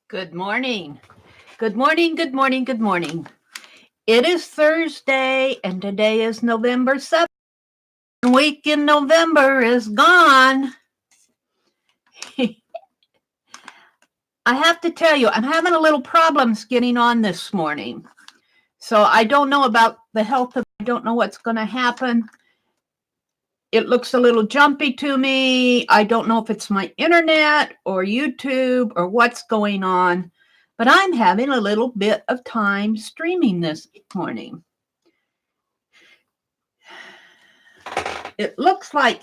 Good morning. Good morning. Good morning. Good morning. It is Thursday, and today is November 7th. Week in November is gone. I have to tell you, I'm having a little problems getting on this morning. So I don't know about the health of, I don't know what's going to happen. It looks a little jumpy to me. I don't know if it's my internet or YouTube or what's going on, but I'm having a little bit of time streaming this morning. It looks like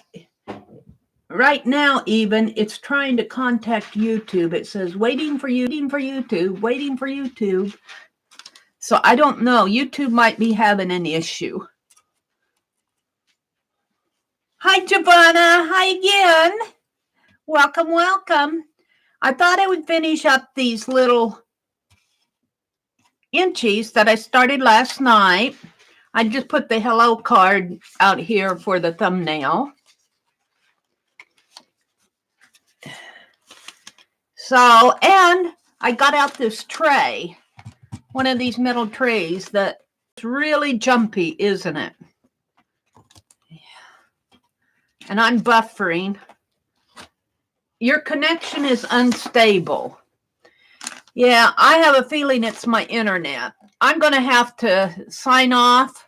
right now even it's trying to contact YouTube. It says waiting for YouTube, waiting for YouTube. So I don't know. YouTube might be having an issue. Hi, Giovanna. Hi again. Welcome, welcome. I thought I would finish up these little Inchies that I started last night. I just put the hello card out here for the thumbnail. So, and I got out this tray, one of these metal trays that's really jumpy, isn't it? And I'm buffering. Your connection is unstable. Yeah, I have a feeling it's my internet. I'm going to have to sign off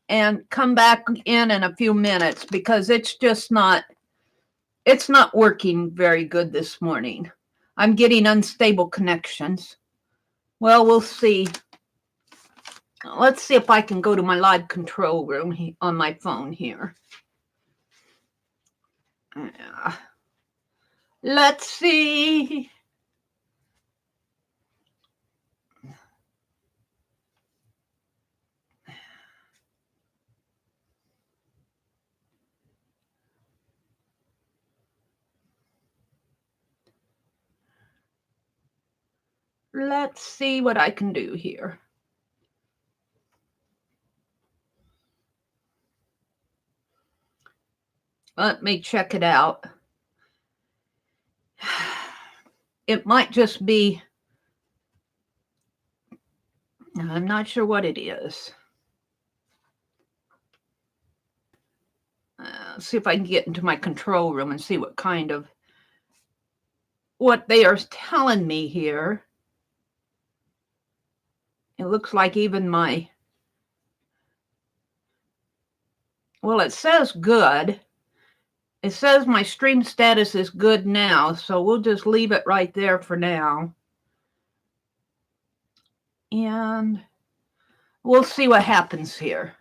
and come back in a few minutes because it's just not working very good this morning. I'm getting unstable connections. Well, we'll see. Let's see if I can go to my live control room on my phone here. Let's see. Let's see what I can do here. Let me check it out. It might just be, I'm not sure what it is. See if I can get into my control room and see what they are telling me here. It looks like even well, it says good. It says my stream status is good now, so we'll just leave it right there for now. And we'll see what happens here.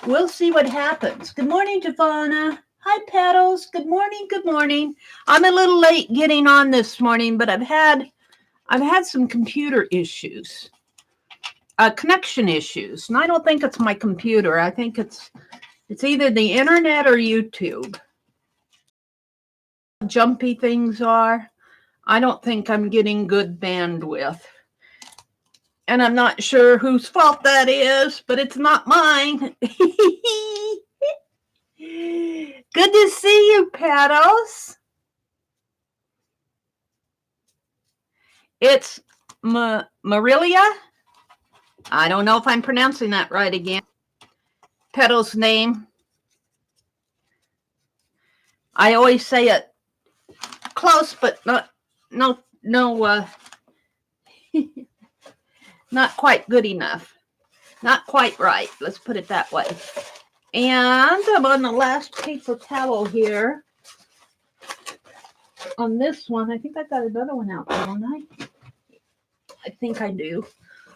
We'll see what happens. Good morning, Giovanna. Hi, Petals. Good morning. Good morning. I'm a little late getting on this morning, but I've had some computer issues, connection issues, and I don't think it's my computer. I think it's either the internet or YouTube. Jumpy things are. I don't think I'm getting good bandwidth. And I'm not sure whose fault that is, but it's not mine. Good to see you, Patos. It's Marilia. I don't know if I'm pronouncing that right again. Petal's name. I always say it close, but no, not quite good enough. Not quite right. Let's put it that way. And I'm on the last paper towel here. On this one, I think I got another one out there, don't I? I think I do.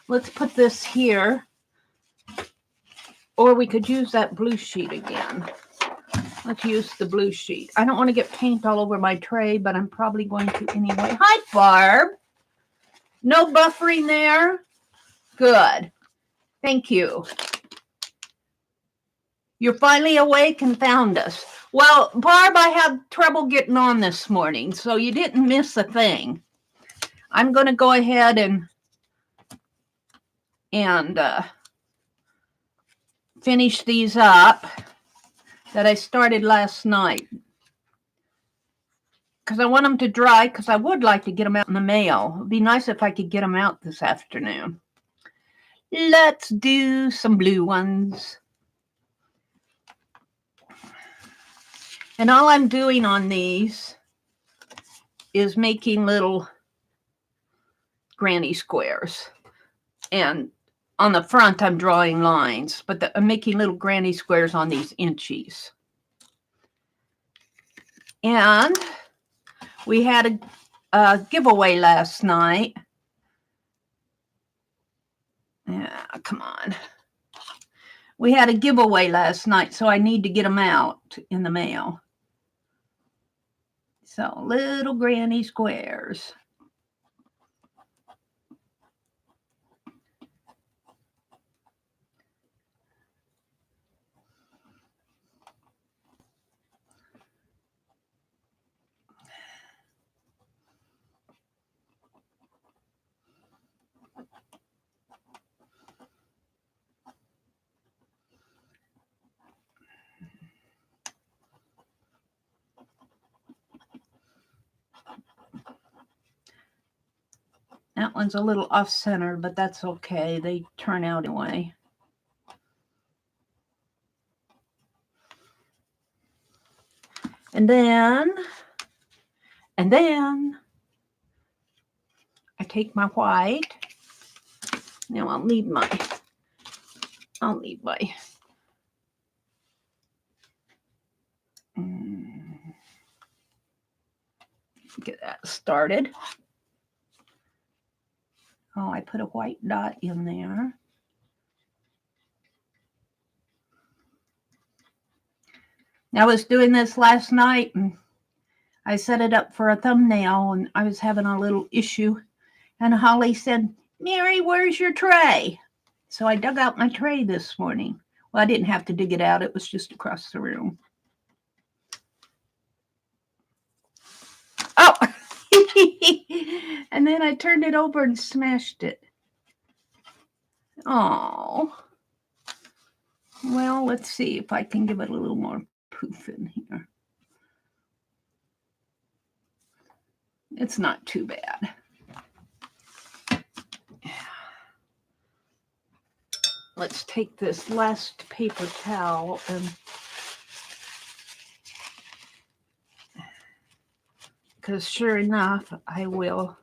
Let's put this here. Or we could use that blue sheet again. Let's use the blue sheet. I don't want to get paint all over my tray, but I'm probably going to anyway. Hi, Barb. No buffering there? Good. Thank you. You're finally awake and found us. Well, Barb, I had trouble getting on this morning, so you didn't miss a thing. I'm going to go ahead and finish these up that I started last night. because I want them to dry, because I would like to get them out in the mail. It'd be nice if I could get them out this afternoon. Let's do some blue ones. And all I'm doing on these is making little granny squares. And on the front, I'm drawing lines, but I'm making little granny squares on these Inchies. And we had a giveaway last night. Yeah, come on. We had a giveaway last night, so I need to get them out in the mail. So little granny squares. That one's a little off-center, but that's okay. They turn out anyway. And then I take my white. Now I'll need my get that started. Oh, I put a white dot in there. I was doing this last night and I set it up for a thumbnail and I was having a little issue. And Holly said, "Meri, where's your tray?" So I dug out my tray this morning. Well, I didn't have to dig it out. It was just across the room. Oh, and then I turned it over and smashed it. Oh, well, let's see if I can give it a little more poof in here. It's not too bad. Let's take this last paper towel and because sure enough, I will.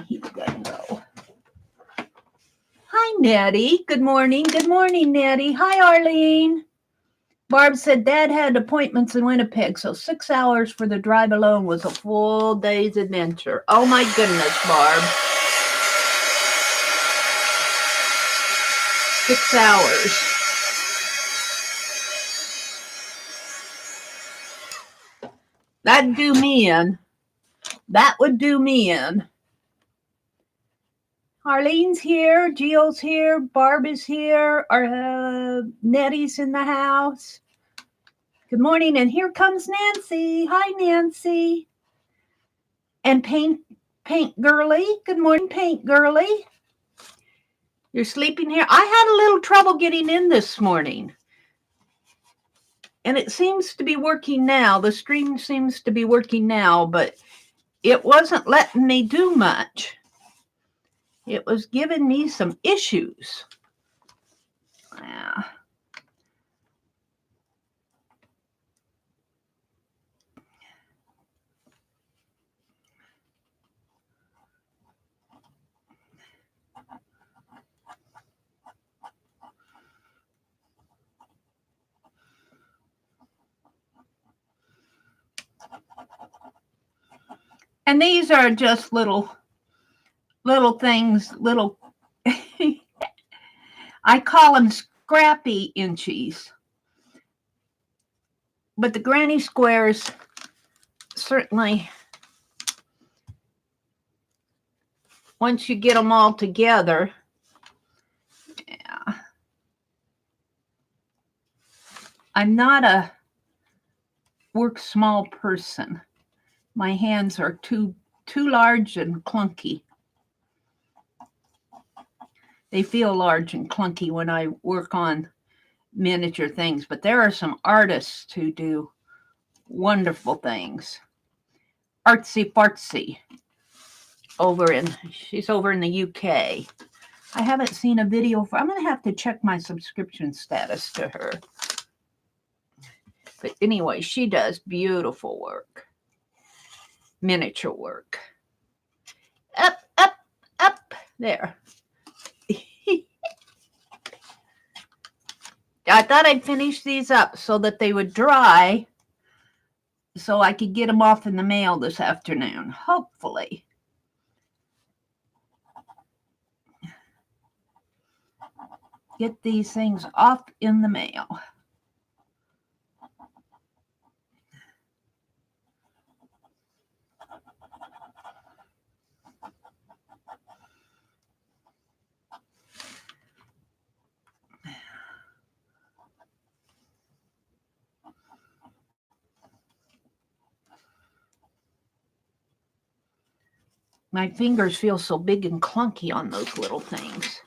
He's gonna go. Hi, Nettie. Good morning. Good morning, Nettie. Hi, Arlene. Barb said Dad had appointments in Winnipeg, so 6 hours for the drive alone was a full day's adventure. Oh, my goodness, Barb. 6 hours. That'd do me in. That would do me in. Arlene's here. Gio's here. Barb is here. Nettie's in the house. Good morning. And here comes Nancy. Hi, Nancy. And Paint Girly. Good morning, Paint Girly. You're sleeping here? I had a little trouble getting in this morning. And it seems to be working now. The stream seems to be working now, but it wasn't letting me do much. It was giving me some issues. Yeah. And these are just little things, I call them scrappy Inchies. But the granny squares certainly, once you get them all together, yeah. I'm not a work small person. My hands are too large and clunky. They feel large and clunky when I work on miniature things, but there are some artists who do wonderful things. Artsy Fartsy she's over in the UK. I haven't seen a video for, I'm going to have to check my subscription status to her. But anyway, she does beautiful work, miniature work. Up, up, up, there. I thought I'd finish these up so that they would dry so I could get them off in the mail this afternoon, hopefully. Get these things off in the mail. My fingers feel so big and clunky on those little things.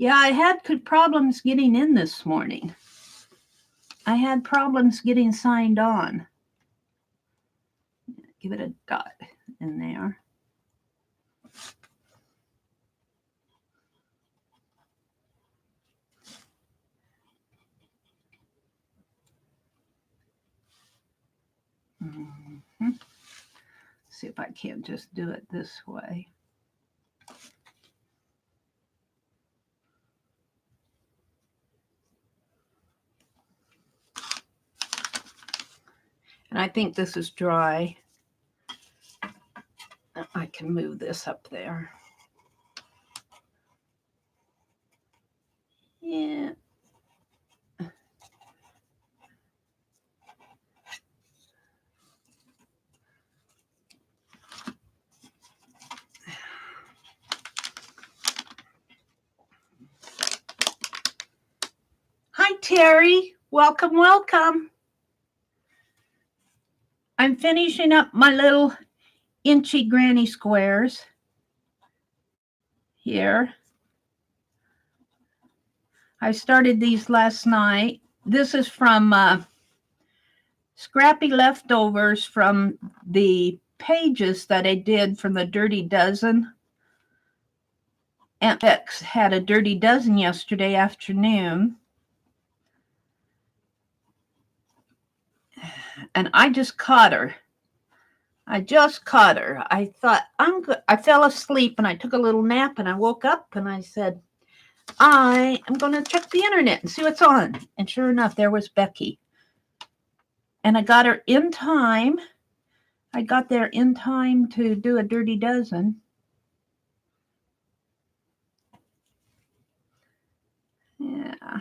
Yeah, I had problems getting in this morning. I had problems getting signed on. Give it a dot in there. Mm-hmm. See if I can't just do it this way. And I think this is dry. I can move this up there. Yeah. Hi, Terry. Welcome, welcome. I'm finishing up my little inchy granny squares here. I started these last night. This is from scrappy leftovers from the pages that I did from the Dirty Dozen. Aunt Bex had a Dirty Dozen yesterday afternoon. And I just caught her. I thought, I'm good. I fell asleep and I took a little nap and I woke up and I said, I am going to check the internet and see what's on. And sure enough, there was Becky. And I got her in time. I got there in time to do a Dirty Dozen. Yeah.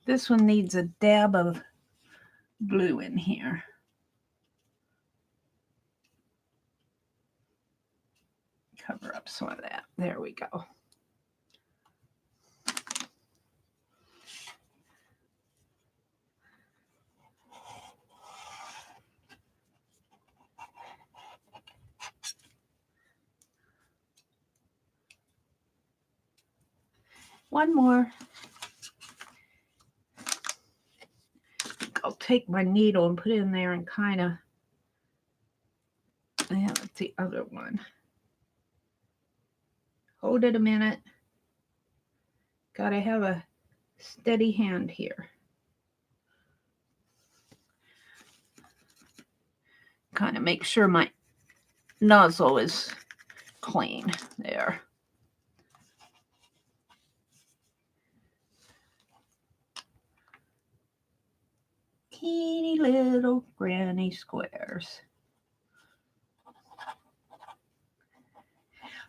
This one needs a dab of glue in here. Cover up some of that. There we go. One more. I'll take my needle and put it in there and kind of, yeah, that's the other one. Hold it a minute. Got to have a steady hand here. Kind of make sure my nozzle is clean there. Teeny little granny squares.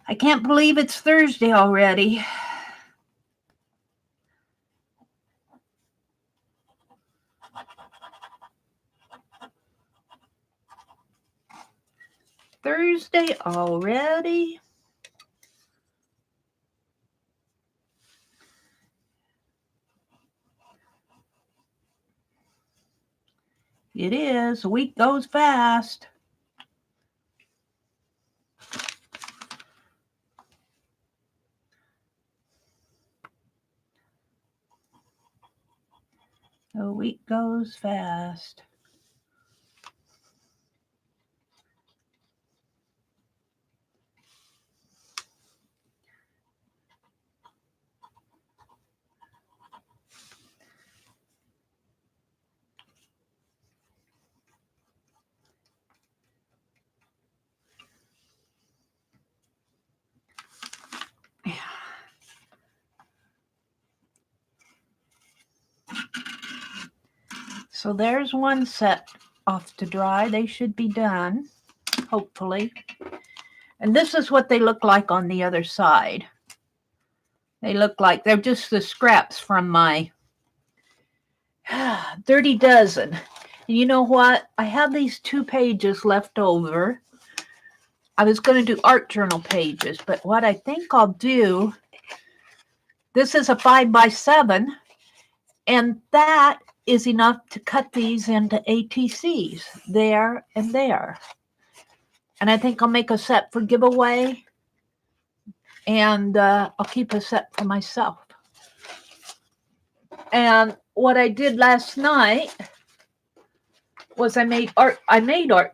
I can't believe it's Thursday already. Thursday already. It is. A week goes fast. A week goes fast. So there's one set off to dry. They should be done, hopefully. And this is what they look like on the other side. They look like they're just the scraps from my 30 dozen. And you know what? I have these 2 pages left over. I was going to do art journal pages, but what I think I'll do, this is a 5x7, and that is enough to cut these into ATCs there and there. And I think I'll make a set for giveaway, and I'll keep a set for myself. And what I did last night was I made art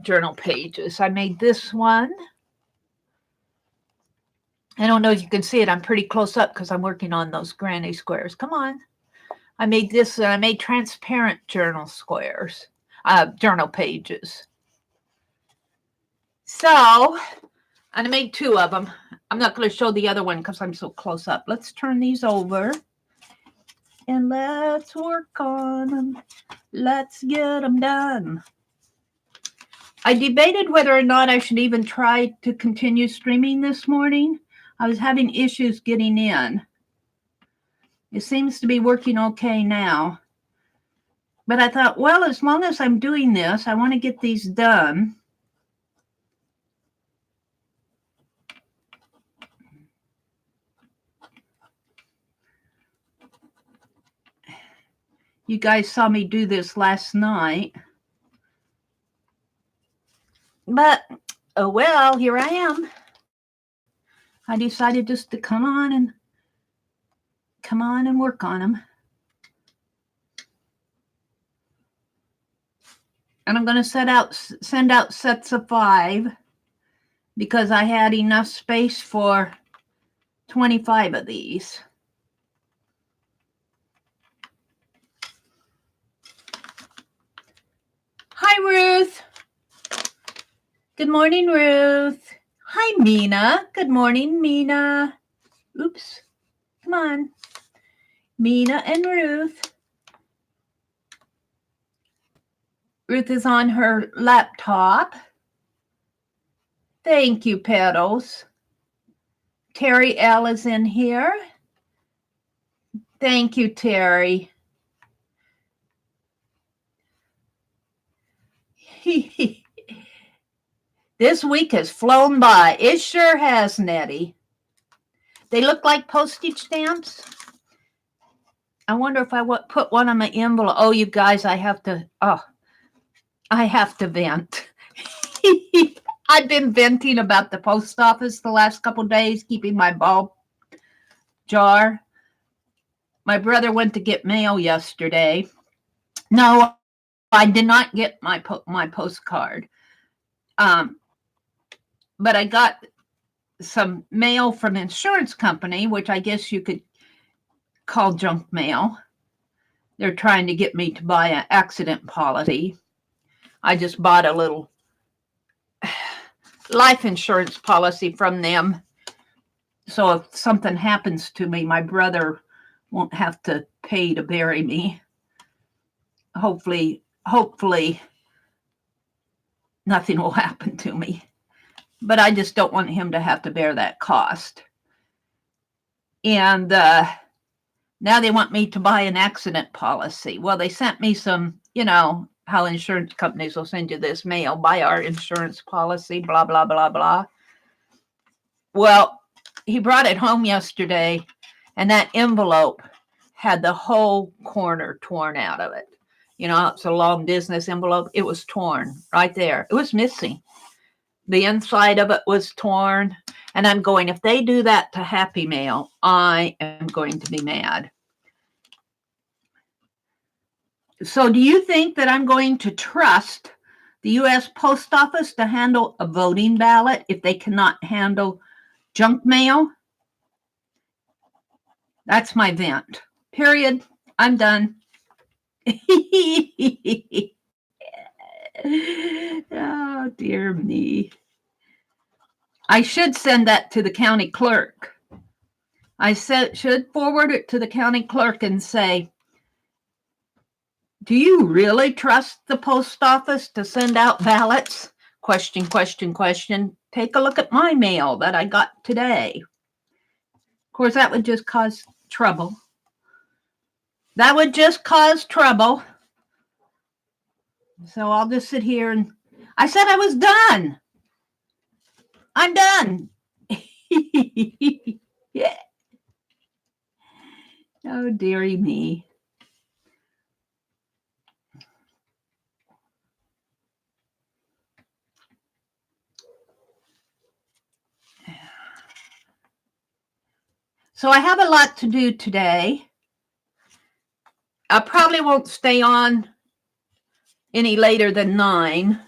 journal pages. I made this one. I don't know if you can see it. I'm pretty close up because I'm working on those granny squares. Come on. I made this, and I made transparent journal squares, journal pages. So, and I made 2 of them. I'm not going to show the other one because I'm so close up. Let's turn these over, and let's work on them. Let's get them done. I debated whether or not I should even try to continue streaming this morning. I was having issues getting in. It seems to be working okay now. But I thought, well, as long as I'm doing this, I want to get these done. You guys saw me do this last night. But, oh well, here I am. I decided just to come on and work on them. And I'm going to send out sets of 5 because I had enough space for 25 of these. Hi, Ruth. Good morning, Ruth. Hi, Mina. Good morning, Mina. Oops. Come on. Mina and Ruth. Ruth is on her laptop. Thank you, Petals. Terry L is in here. Thank you, Terry. This week has flown by. It sure has, Nettie. They look like postage stamps. I wonder if I put one on my envelope. Oh, you guys, I have to vent. I've been venting about the post office the last couple days, keeping my bulb jar. My brother went to get mail yesterday. No, I did not get my postcard. But I got some mail from an insurance company, which I guess you could call junk mail. They're trying to get me to buy an accident policy. I just bought a little life insurance policy from them. So if something happens to me, my brother won't have to pay to bury me. Hopefully nothing will happen to me. But I just don't want him to have to bear that cost. And now they want me to buy an accident policy. Well, they sent me some, how insurance companies will send you this mail. Buy our insurance policy, blah, blah, blah, blah. Well, he brought it home yesterday, and that envelope had the whole corner torn out of it. You know, it's a long business envelope. It was torn right there. It was missing. The inside of it was torn. And I'm going, if they do that to Happy Mail, I am going to be mad. So do you think that I'm going to trust the U.S. Post Office to handle a voting ballot if they cannot handle junk mail? That's my vent. Period. I'm done. Oh, dear me. I should send that to the county clerk. I should forward it to the county clerk and say, do you really trust the post office to send out ballots? Question, question, question. Take a look at my mail that I got today. Of course, that would just cause trouble. That would just cause trouble. So I'll just sit here and I said I was done. I'm done. Yeah. Oh, dearie me. So I have a lot to do today. I probably won't stay on any later than 9.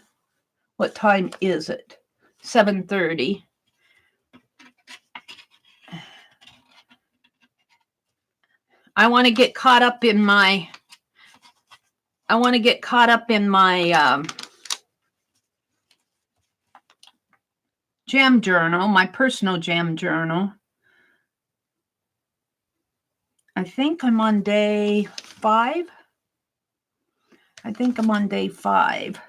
What time is it? 7:30. I want to get caught up in my jam journal, my personal jam journal. I think I'm on day 5. I think I'm on day 5.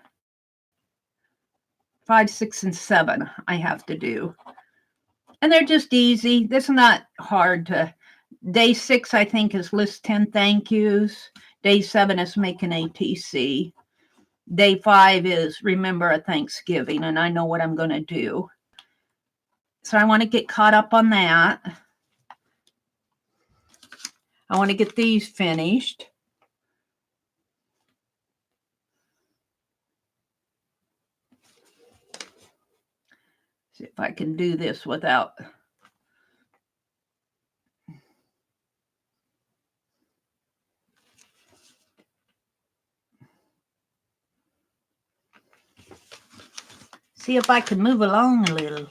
5, 6, and 7 I have to do. And they're just easy. This is not hard to. Day 6, I think, is list 10 thank yous. Day 7 is make an ATC. Day 5 is remember a Thanksgiving, and I know what I'm going to do. So I want to get caught up on that. I want to get these finished. See if I can do this without. See if I can move along a little.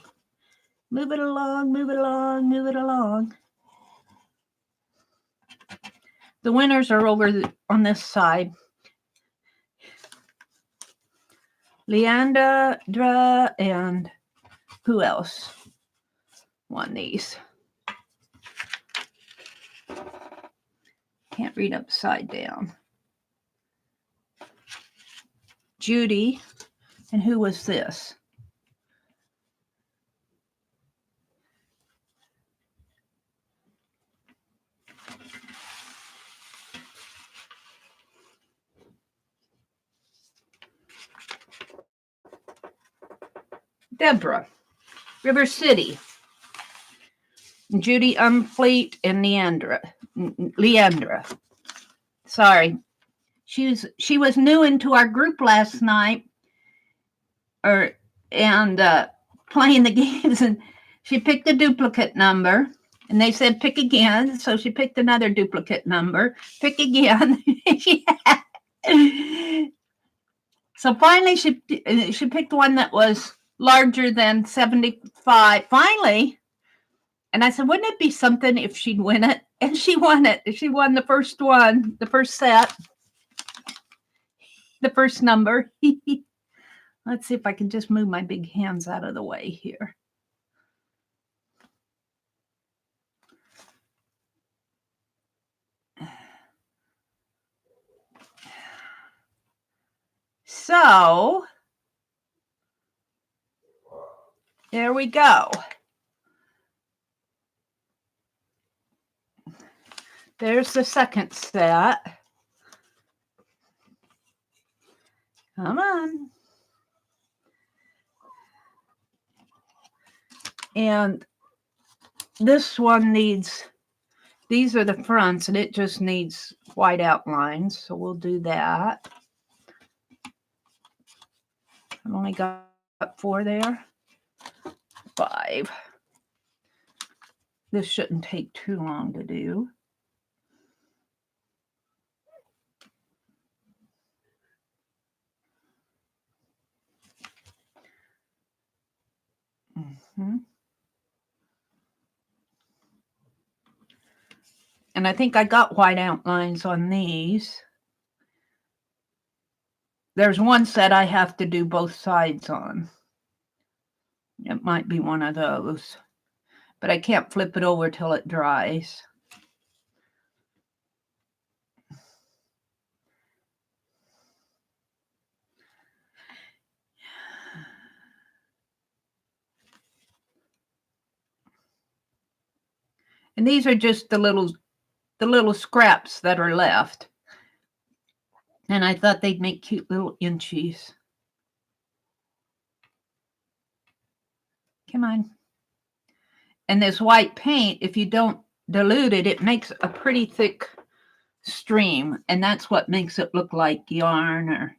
Move it along, move it along, move it along. The winners are over on this side. Leandra and who else won these? Can't read upside down. Judy. And who was this? Deborah, River City, Judy Umfleet, and Leandra. Sorry, she was new into our group last night, and playing the games, and she picked a duplicate number, and they said pick again, so she picked another duplicate number. Pick again. So finally, she picked one that was larger than 75. Finally, and I said, wouldn't it be something if she'd win it? And she won it. She won the first one, the first set, the first number. Let's see if I can just move my big hands out of the way here. So there we go. There's the second set. Come on. And this one needs, these are the fronts, and it just needs white outlines. So we'll do that. I've only got 4 there. 5. This shouldn't take too long to do. And I think I got white outlines on these. There's one set I have to do both sides on. It might be one of those, but I can't flip it over till it dries. And these are just the little scraps that are left. And I thought they'd make cute little inchies. Come on. And this white paint, if you don't dilute it, it makes a pretty thick stream. And that's what makes it look like yarn or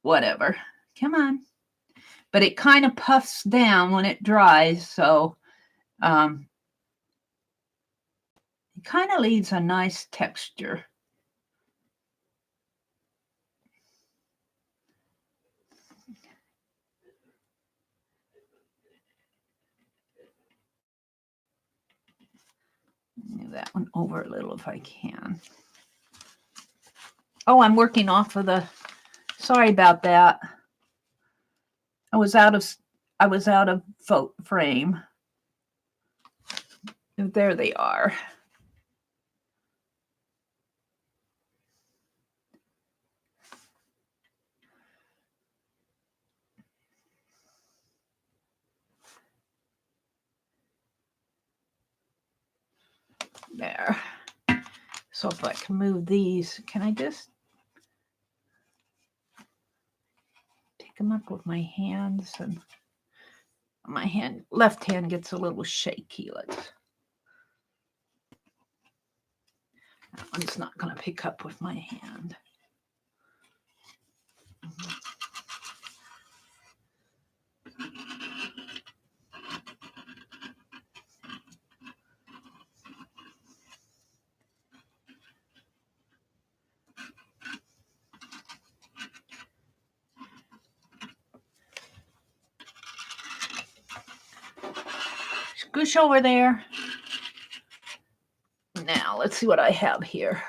whatever. Come on. But it kind of puffs down when it dries. So it kind of leaves a nice texture. Move that one over a little if I can. Oh, I'm working off of the, sorry about that. I was out of frame. There they are. There. So if I can move these, can I just take them up with my hands? And my left hand gets a little shaky. That one's not going to pick up with my hand. Scoosh over there. Now, let's see what I have here.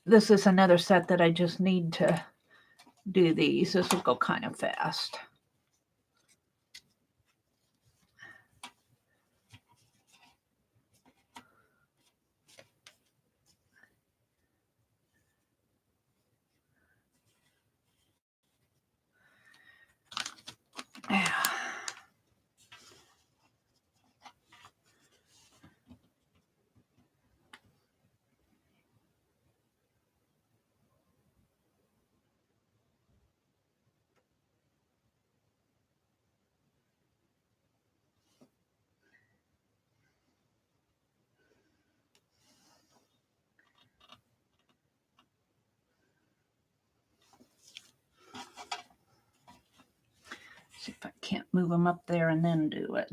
This is another set that I just need to do these. This will go kind of fast. See if I can't move them up there and then do it.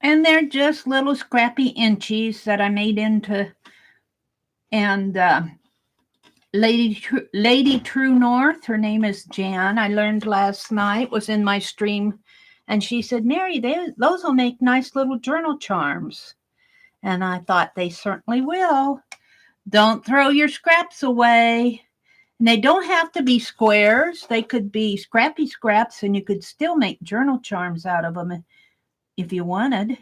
And they're just little scrappy inchies that I made into, and Lady True North, her name is Jan, I learned last night, was in my stream, and she said, Meri, those will make nice little journal charms. And I thought they certainly will. Don't throw your scraps away. And they don't have to be squares. They could be scrappy scraps, and you could still make journal charms out of them if you wanted.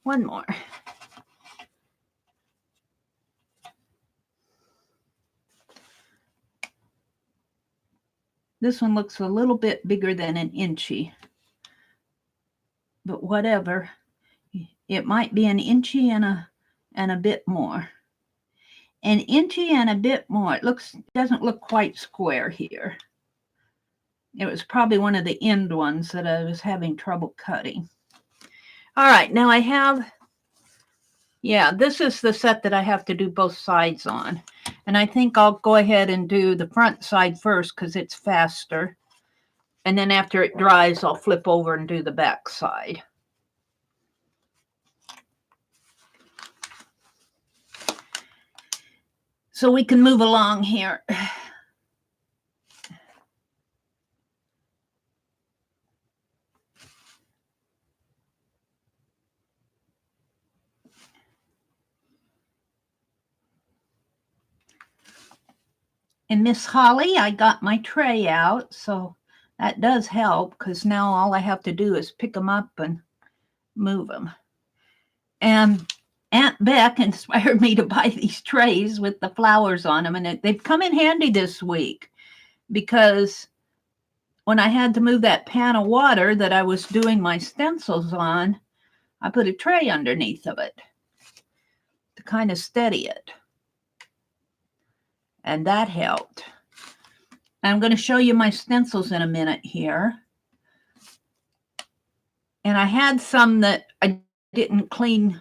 One more. This one looks a little bit bigger than an Inchie, but whatever. It might be an Inchie and a bit more. An Inchie and a bit more. It doesn't look quite square here. It was probably one of the end ones that I was having trouble cutting. All right, now I have, this is the set that I have to do both sides on. And I think I'll go ahead and do the front side first because it's faster. And then after it dries, I'll flip over and do the back side. So we can move along here. And Miss Holly, I got my tray out, so that does help because now all I have to do is pick them up and move them. And Aunt Beck inspired me to buy these trays with the flowers on them, and they've come in handy this week because when I had to move that pan of water that I was doing my stencils on, I put a tray underneath of it to kind of steady it. And that helped. I'm going to show you my stencils in a minute here. And I had some that I didn't clean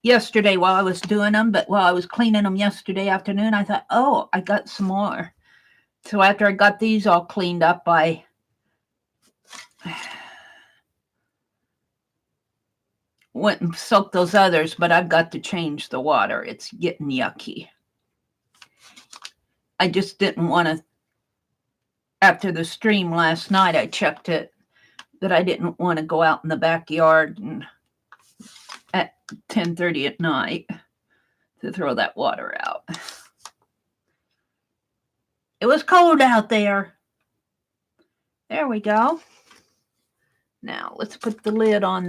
yesterday while I was doing them, but while I was cleaning them yesterday afternoon, I thought, oh, I got some more. So after I got these all cleaned up, I went and soaked those others, but I've got to change the water. It's getting yucky. I just didn't want to, after the stream last night, I checked it, that I didn't want to go out in the backyard and at 10:30 at night to throw that water out. It was cold out there. There we go. Now let's put the lid on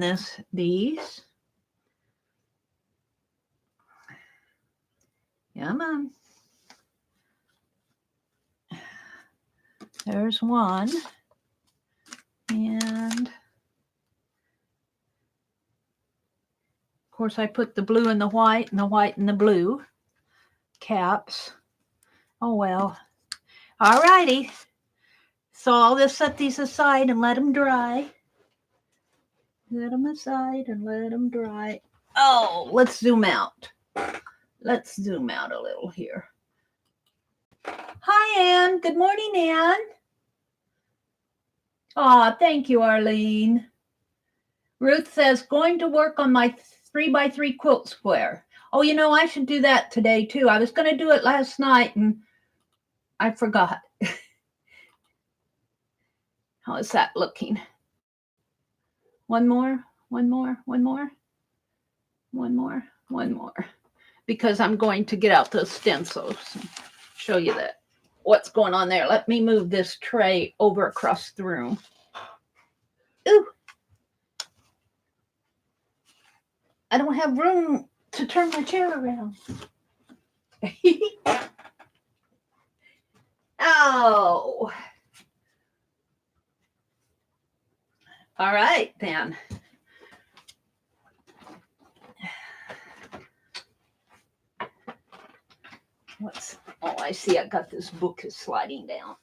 these. Come on. There's one. And of course I put the blue and the white and the white and the blue caps. Oh well. All righty. So I'll just set these aside and let them dry. Set them aside and let them dry. Oh, let's zoom out. Let's zoom out a little here. Hi, Anne. Good morning, Anne. Aw, thank you, Arlene. Ruth says, going to work on my 3x3 quilt square. Oh, you know, I should do that today, too. I was going to do it last night, and I forgot. How is that looking? One more, one more, one more, one more, one more. Because I'm going to get out those stencils and show you that what's going on there. Let me move this tray over across the room. Ooh. I don't have room to turn my chair around. Oh. All right, then. Oh, I see. I got this book is sliding down.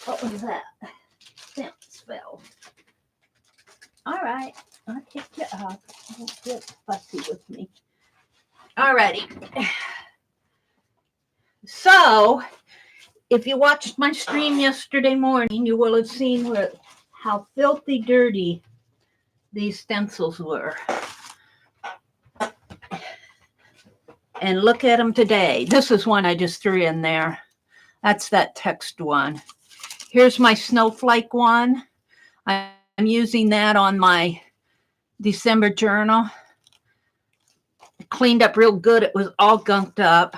What was that? Fence fell. All right. I'll pick you up. Don't get fussy with me. All righty. So, if you watched my stream yesterday morning, you will have seen how filthy dirty these stencils were. And look at them today. This is one I just threw in there. That's that text one. Here's my snowflake one. I'm using that on my December journal. Cleaned up real good. It was all gunked up.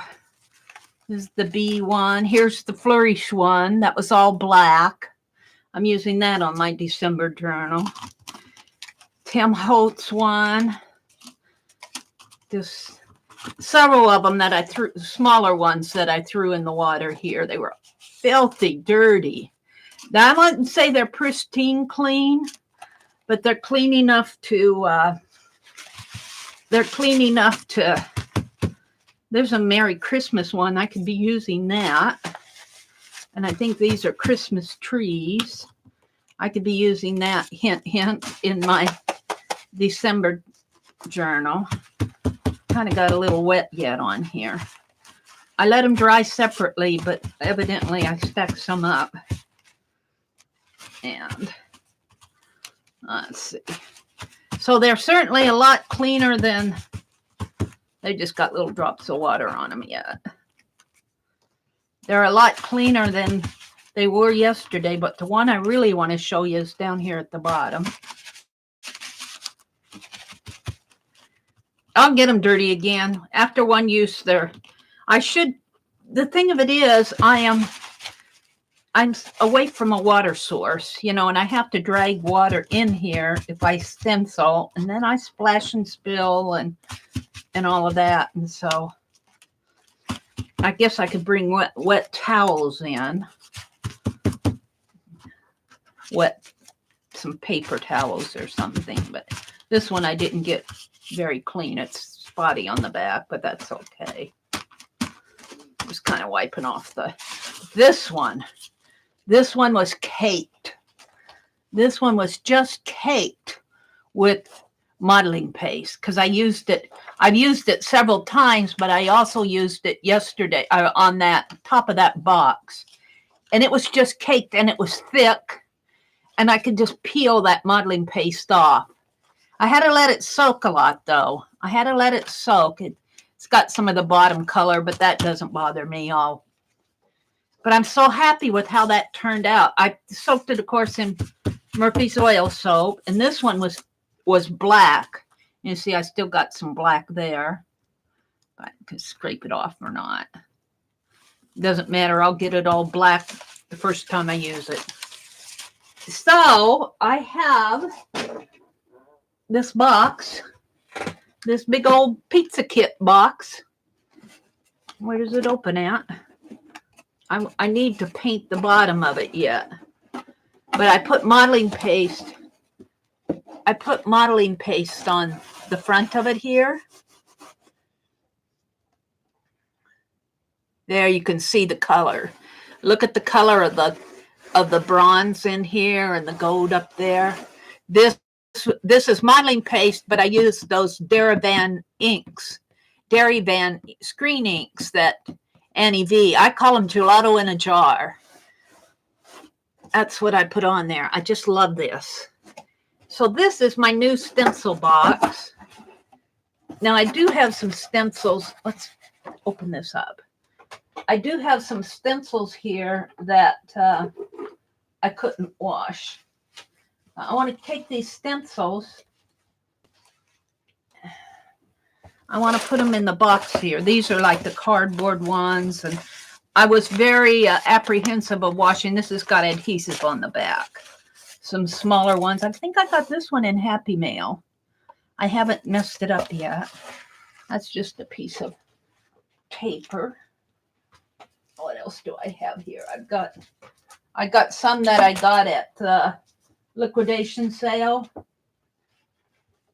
This is the bee one. Here's the flourish one. That was all black. I'm using that on my December journal. Tim Holtz one. Just several of them that I threw, smaller ones that I threw in the water here. They were filthy, dirty. Now, I wouldn't say they're pristine clean, but they're clean enough to, there's a Merry Christmas one. I could be using that. And I think these are Christmas trees. I could be using that, hint, hint, in my December journal. Kind of got a little wet yet on here. I let them dry separately, but evidently I stuck some up. And let's see. So they're certainly a lot cleaner than, they just got little drops of water on them yet. They're a lot cleaner than they were yesterday, but the one I really want to show you is down here at the bottom. I'll get them dirty again. After one use, the thing of it is, I'm away from a water source, you know, and I have to drag water in here if I stencil, and then I splash and spill and all of that. And so I guess I could bring wet towels in. Some paper towels or something, but this one I didn't get very clean. It's spotty on the back, but that's okay. Just kind of wiping off this one was caked. This one was just caked with modeling paste because I've used it several times, but I also used it yesterday on that top of that box, and it was just caked and it was thick, and I could just peel that modeling paste off. I had to let it soak a lot, though. I had to let it soak. It's got some of the bottom color, but that doesn't bother me all. But I'm so happy with how that turned out. I soaked it, of course, in Murphy's oil soap, and this one was black. You see, I still got some black there. I can scrape it off or not. Doesn't matter. I'll get it all black the first time I use it. So I have this box, this big old pizza kit box. Where does it open at? I need to paint the bottom of it yet. But I put modeling paste. I put modeling paste on the front of it here. There you can see the color. Look at the color of the bronze in here and the gold up there. This is modeling paste, but I use those Derivan inks, Derivan screen inks that Annie V. I call them gelato in a jar. That's what I put on there. I just love this. So this is my new stencil box. Now I do have some stencils. Let's open this up. I do have some stencils here that I couldn't wash. I want to take these stencils. I want to put them in the box here. These are like the cardboard ones, and I was very apprehensive of washing. This has got adhesive on the back. Some smaller ones. I think I got this one in Happy Mail. I haven't messed it up yet. That's just a piece of paper. What else do I have here? I got some that I got at the liquidation sale.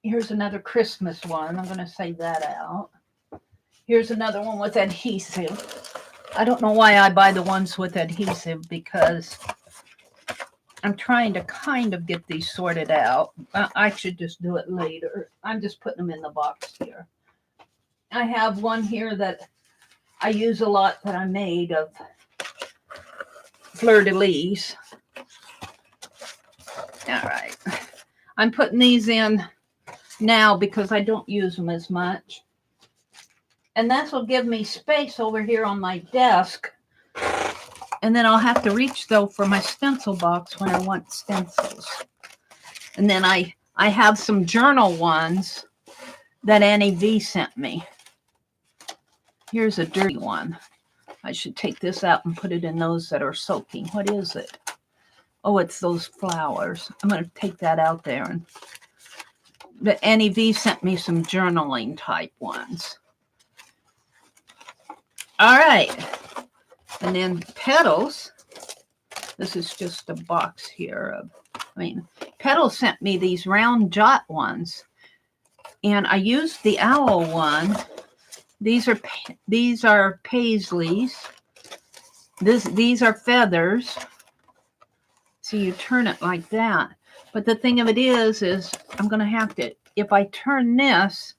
Here's another Christmas one. I'm going to say that out. Here's another one with adhesive. I don't know why I buy the ones with adhesive because I'm trying to kind of get these sorted out. I should just do it later. I'm just putting them in the box here. I have one here that I use a lot that I made of fleur-de-lis. All right. I'm putting these in now because I don't use them as much. And this will give me space over here on my desk And then I'll have to reach, though, for my stencil box when I want stencils. And then I have some journal ones that Annie V sent me. Here's a dirty one. I should take this out and put it in those that are soaking. What is it? Oh, it's those flowers. I'm going to take that out there. And but Annie V sent me some journaling type ones. All right. And then petals. This is just a box here of, Petals sent me these round jot ones. And I used the owl one. These are paisleys. These are feathers. So you turn it like that. But the thing of it is I'm going to have to, if I turn this,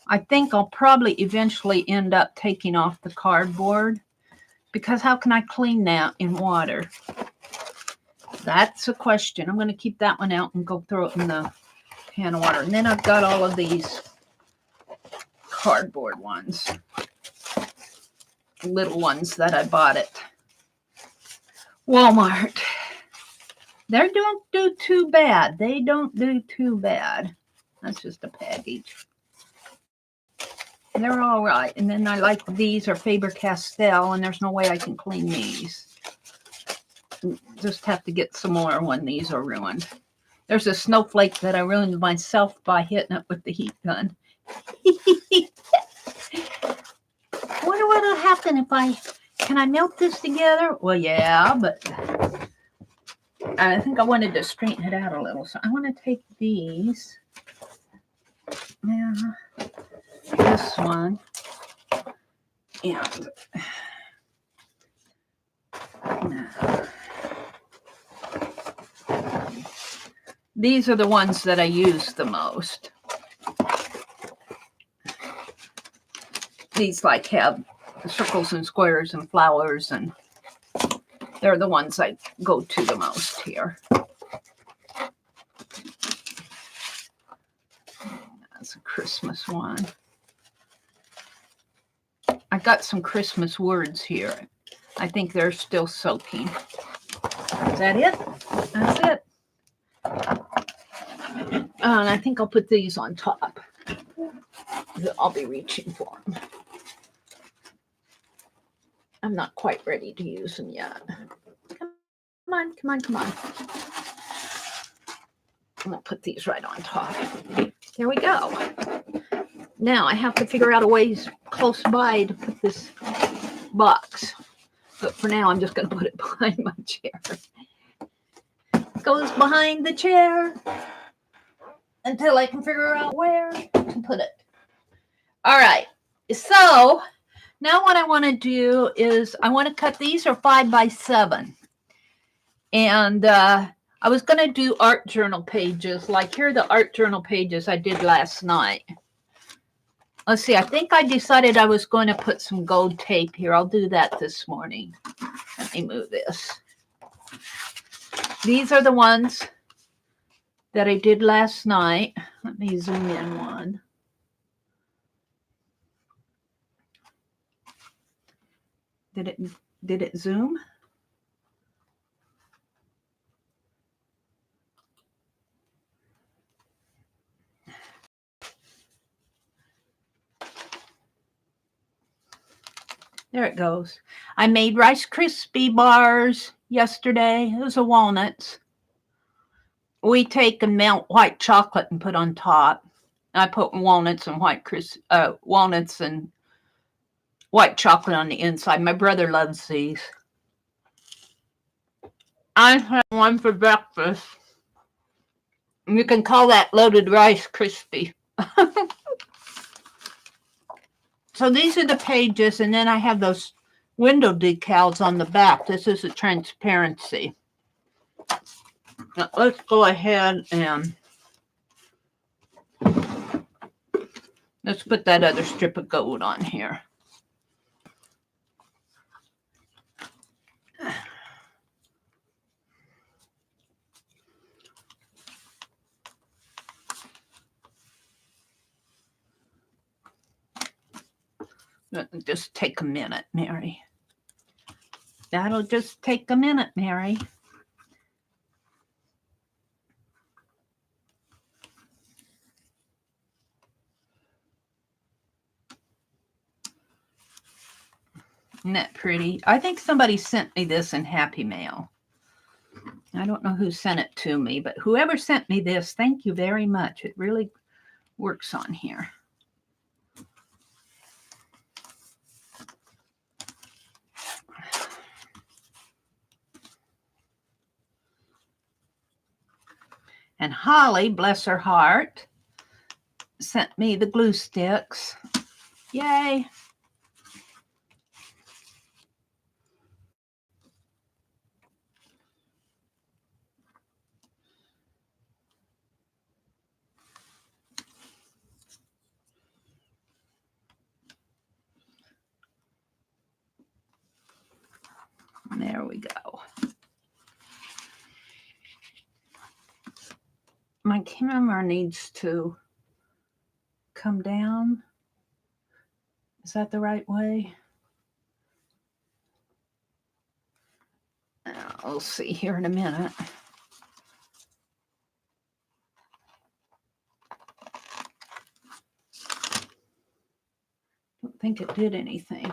I think I'll probably eventually end up taking off the cardboard, because how can I clean that in water? That's a question. I'm going to keep that one out and go throw it in the pan of water. And then I've got all of these cardboard ones, little ones that I bought at Walmart. They don't do too bad. They don't do too bad. That's just a package. They're all right. And then I like these are Faber-Castell, and there's no way I can clean these. Just have to get some more when these are ruined. There's a snowflake that I ruined myself by hitting it with the heat gun. Wonder what'll happen if can I melt this together? Well, yeah, but I think I wanted to straighten it out a little. So I want to take these. Yeah, this one. And these are the ones that I use the most. These like have circles and squares and flowers, and they're the ones I go to the most here. That's a Christmas one. I got some Christmas words here. I think they're still soaking. Is that it? That's it. And I think I'll put these on top. I'll be reaching for them. I'm not quite ready to use them yet. Come on, come on, come on. I'm going to put these right on top. There we go. Now I have to figure out a way close by to put this box. But for now, I'm just going to put it behind my chair. It goes behind the chair until I can figure out where to put it. All right. So now what I want to do is I want to cut these are 5 by 7. And I was going to do art journal pages. Like here are the art journal pages I did last night. Let's see. I think I decided I was going to put some gold tape here. I'll do that this morning. Let me move this. These are the ones that I did last night. Let me zoom in one. Did it zoom? There it goes. I made Rice Krispie bars yesterday. Those are walnuts. We take and melt white chocolate and put on top. I put walnuts and walnuts and white chocolate on the inside. My brother loves these. I had one for breakfast. You can call that loaded Rice Krispie. So these are the pages, and then I have those window decals on the back. This is a transparency. Now let's go ahead and let's put that other strip of gold on here. Just take a minute, Mary. That'll just take a minute, Mary. Isn't that pretty? I think somebody sent me this in Happy Mail. I don't know who sent it to me, but whoever sent me this, thank you very much. It really works on here. And Holly, bless her heart, sent me the glue sticks. Yay. There we go. My camera needs to come down. Is that the right way? We'll see here in a minute. Don't think it did anything.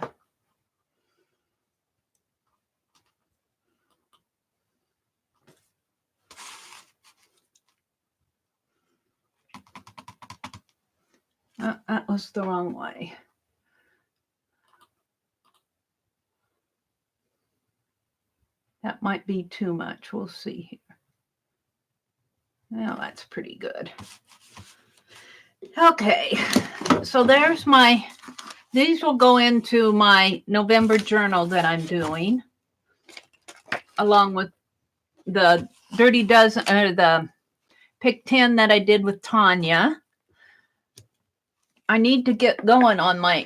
That was the wrong way. That might be too much. We'll see here. Well, that's pretty good. Okay, so there's my, these will go into my November journal that I'm doing, along with the Dirty Dozen, or the Pick 10 that I did with Tanya. I need to get going on my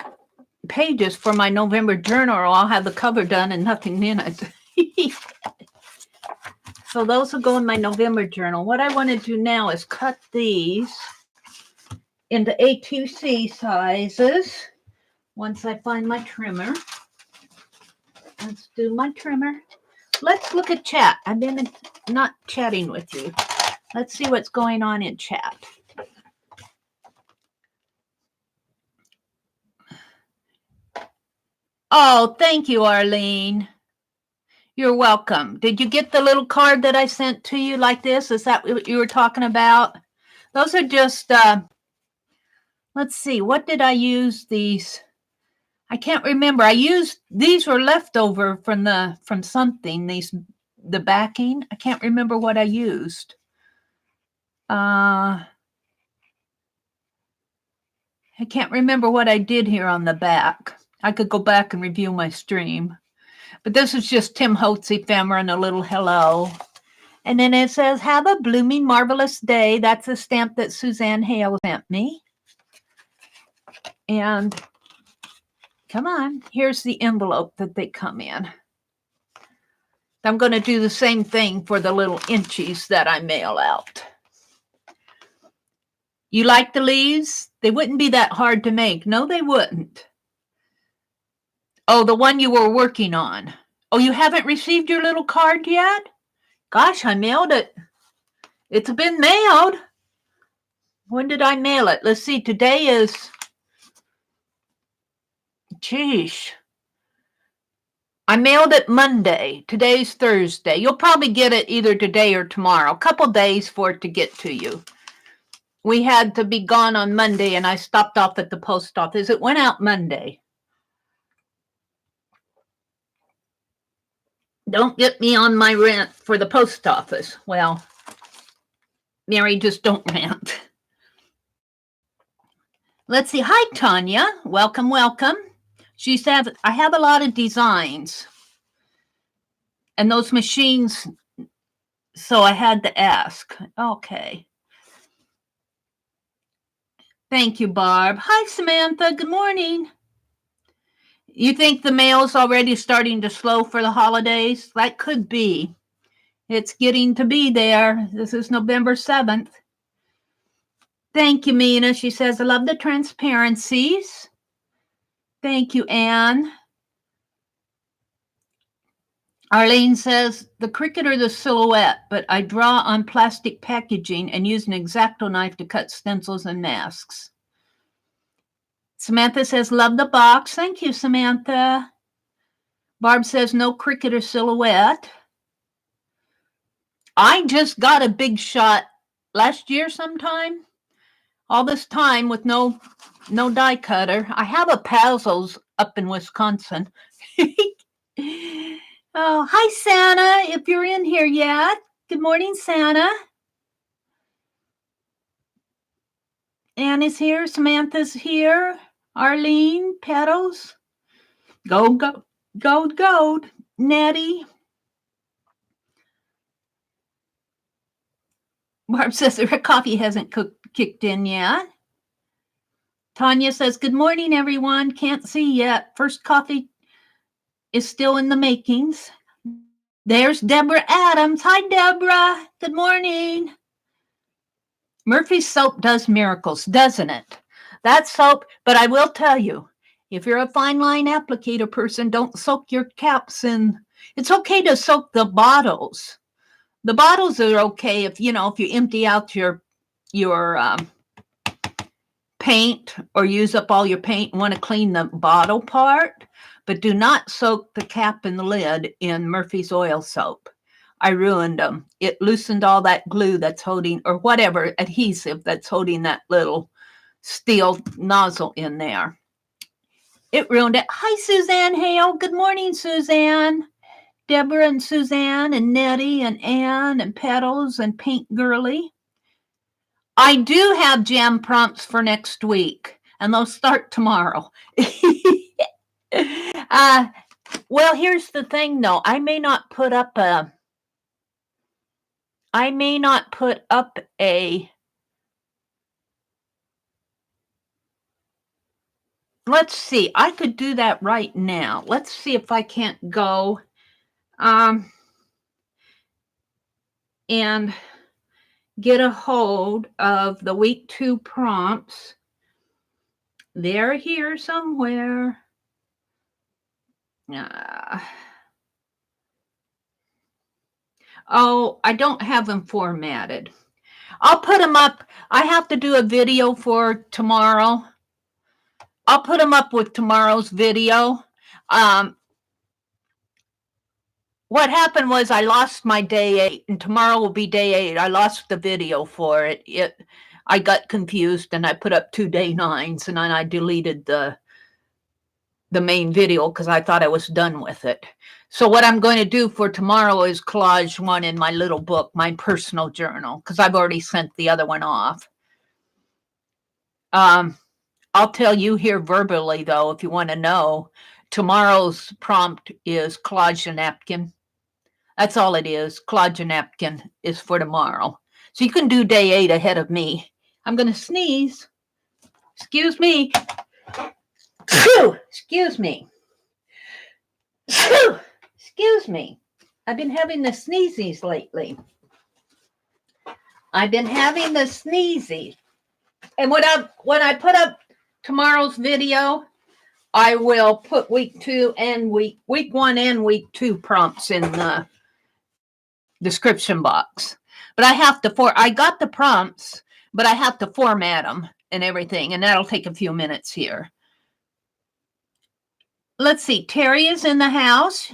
pages for my November journal, or I'll have the cover done and nothing in it. So those will go in my November journal. What I want to do now is cut these into ATC sizes once I find my trimmer. Let's do my trimmer. Let's look at chat. I've been not chatting with you. Let's see what's going on in chat. Oh, thank you, Arlene. You're welcome. Did you get the little card that I sent to you like this? Is that what you were talking about? Those are just, let's see, what did I use these? I can't remember. I used, these were leftover from something, the backing. I can't remember what I used. I can't remember what I did here on the back. I could go back and review my stream. But this is just Tim Holtz ephemera and a little hello. And then it says, have a blooming, marvelous day. That's a stamp that Suzanne Hale sent me. And come on, here's the envelope that they come in. I'm going to do the same thing for the little Inchies that I mail out. You like the leaves? They wouldn't be that hard to make. No, they wouldn't. Oh, the one you were working on. Oh, you haven't received your little card yet? Gosh, I mailed it. It's been mailed. When did I mail it? Let's see. Today is... Geesh. I mailed it Monday. Today's Thursday. You'll probably get it either today or tomorrow. A couple days for it to get to you. We had to be gone on Monday, and I stopped off at the post office. It went out Monday. Don't get me on my rant for the post office. Well, Mary, just don't rant. Let's see. Hi, Tanya. Welcome, welcome. She said, I have a lot of designs. And those machines, so I had to ask. Okay. Thank you, Barb. Hi, Samantha. Good morning. You think the mail's already starting to slow for the holidays? That could be. It's getting to be there. This is November 7th. Thank you, Mina. She says, I love the transparencies. Thank you, Anne. Arlene says, the cricket or the silhouette, but I draw on plastic packaging and use an X-Acto knife to cut stencils and masks. Samantha says, love the box. Thank you, Samantha. Barb says, no cricket or silhouette. I just got a big shot last year sometime. All this time with no die cutter. I have a Pazos up in Wisconsin. Oh, hi, Santa, if you're in here yet. Good morning, Santa. Anne is here. Samantha's here. Arlene, Petals. Gold. Nettie. Barb says her coffee hasn't kicked in yet. Tanya says, good morning, everyone. Can't see yet. First coffee is still in the makings. There's Deborah Adams. Hi, Deborah. Good morning. Murphy's soap does miracles, doesn't it? That soap, but I will tell you, if you're a fine line applicator person, don't soak your caps in. It's okay to soak the bottles. The bottles are okay if you empty out your paint or use up all your paint and want to clean the bottle part, but do not soak the cap and the lid in Murphy's oil soap. I ruined them. It loosened all that glue that's holding, or whatever adhesive that's holding that little steel nozzle in there. It ruined it. Hi, Suzanne Hale. Good morning, Suzanne. Deborah and Suzanne and Nettie and Anne and Petals and Pink Girly. I do have jam prompts for next week, and they'll start tomorrow. Well, here's the thing, though. I may not put up a let's see. I could do that right now. Let's see if I can't go and get a hold of the week 2 prompts. They're here somewhere. Oh, I don't have them formatted. I'll put them up. I have to do a video for tomorrow. I'll put them up with tomorrow's video. What happened was I lost my day 8, and tomorrow will be day 8. I lost the video for it. I got confused, and I put up 2 day 9s, and then I deleted the main video because I thought I was done with it. So what I'm going to do for tomorrow is collage 1 in my little book, my personal journal, because I've already sent the other one off. I'll tell you here verbally, though, if you want to know. Tomorrow's prompt is collage a napkin. That's all it is. Collage a napkin is for tomorrow. So you can do day 8 ahead of me. I'm going to sneeze. Excuse me. Excuse me. Excuse me. I've been having the sneezies lately. And when I put up tomorrow's video, I will put week 1 and week 2 prompts in the description box. But I got the prompts, but I have to format them and everything, and that'll take a few minutes here. Let's see. Terry is in the house.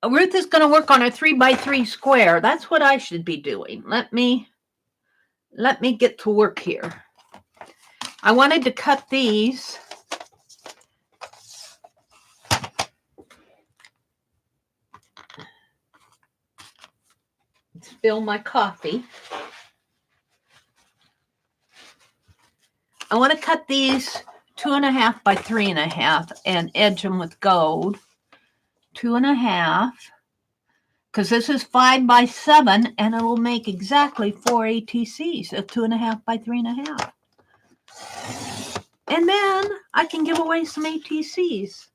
Ruth is going to work on her 3x3 square. That's what I should be doing. Let me get to work here. I wanted to cut these. Spill my coffee. I want to cut these 2.5 by 3.5 and edge them with gold. 2.5, because this is 5 by 7, and it will make exactly 4 ATCs of 2.5 by 3.5. And then I can give away some ATCs.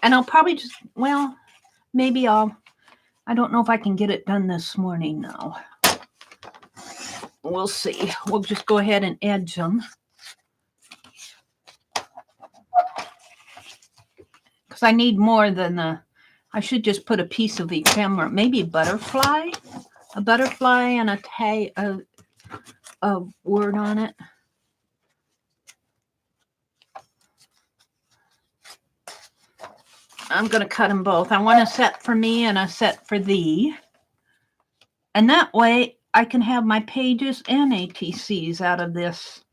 And I'll probably just, maybe I don't know if I can get it done this morning now. We'll see. We'll just go ahead and edge them. Because I need more than I should just put a piece of ephemera, maybe a butterfly and a tag, a word on it. I'm going to cut them both. I want a set for me and a set for thee. And that way I can have my pages and ATCs out of this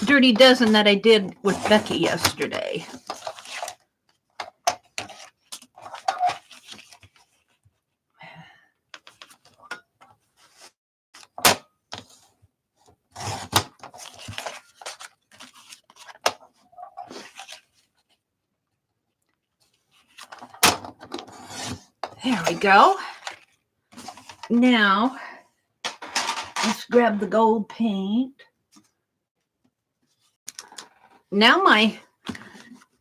dirty dozen that I did with Becky yesterday. There we go. Now, let's grab the gold paint. Now my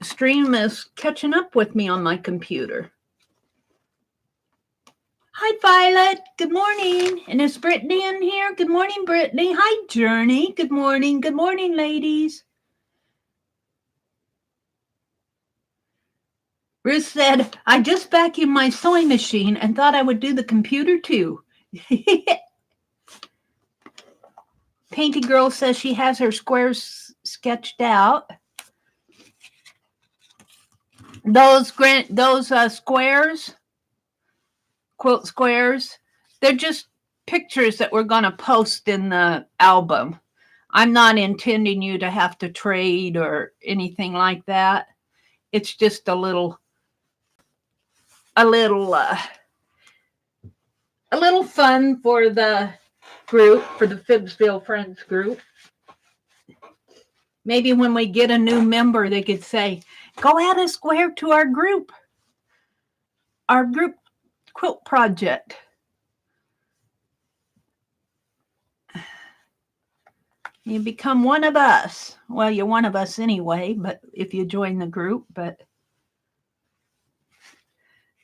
stream is catching up with me on my computer. Hi, Violet. Good morning. And is Brittany in here? Good morning, Brittany. Hi, Journey. Good morning. Good morning, ladies. Ruth said, I just vacuumed my sewing machine and thought I would do the computer too. Painty Girl says she has her squares sketched out. Those squares, quilt squares, they're just pictures that we're going to post in the album. I'm not intending you to have to trade or anything like that. It's just a little fun for the group, for the Phibbsville Friends group. Maybe when we get a new member, they could say, go add a square to our group quilt project. You become one of us. Well, you're one of us anyway, but if you join the group,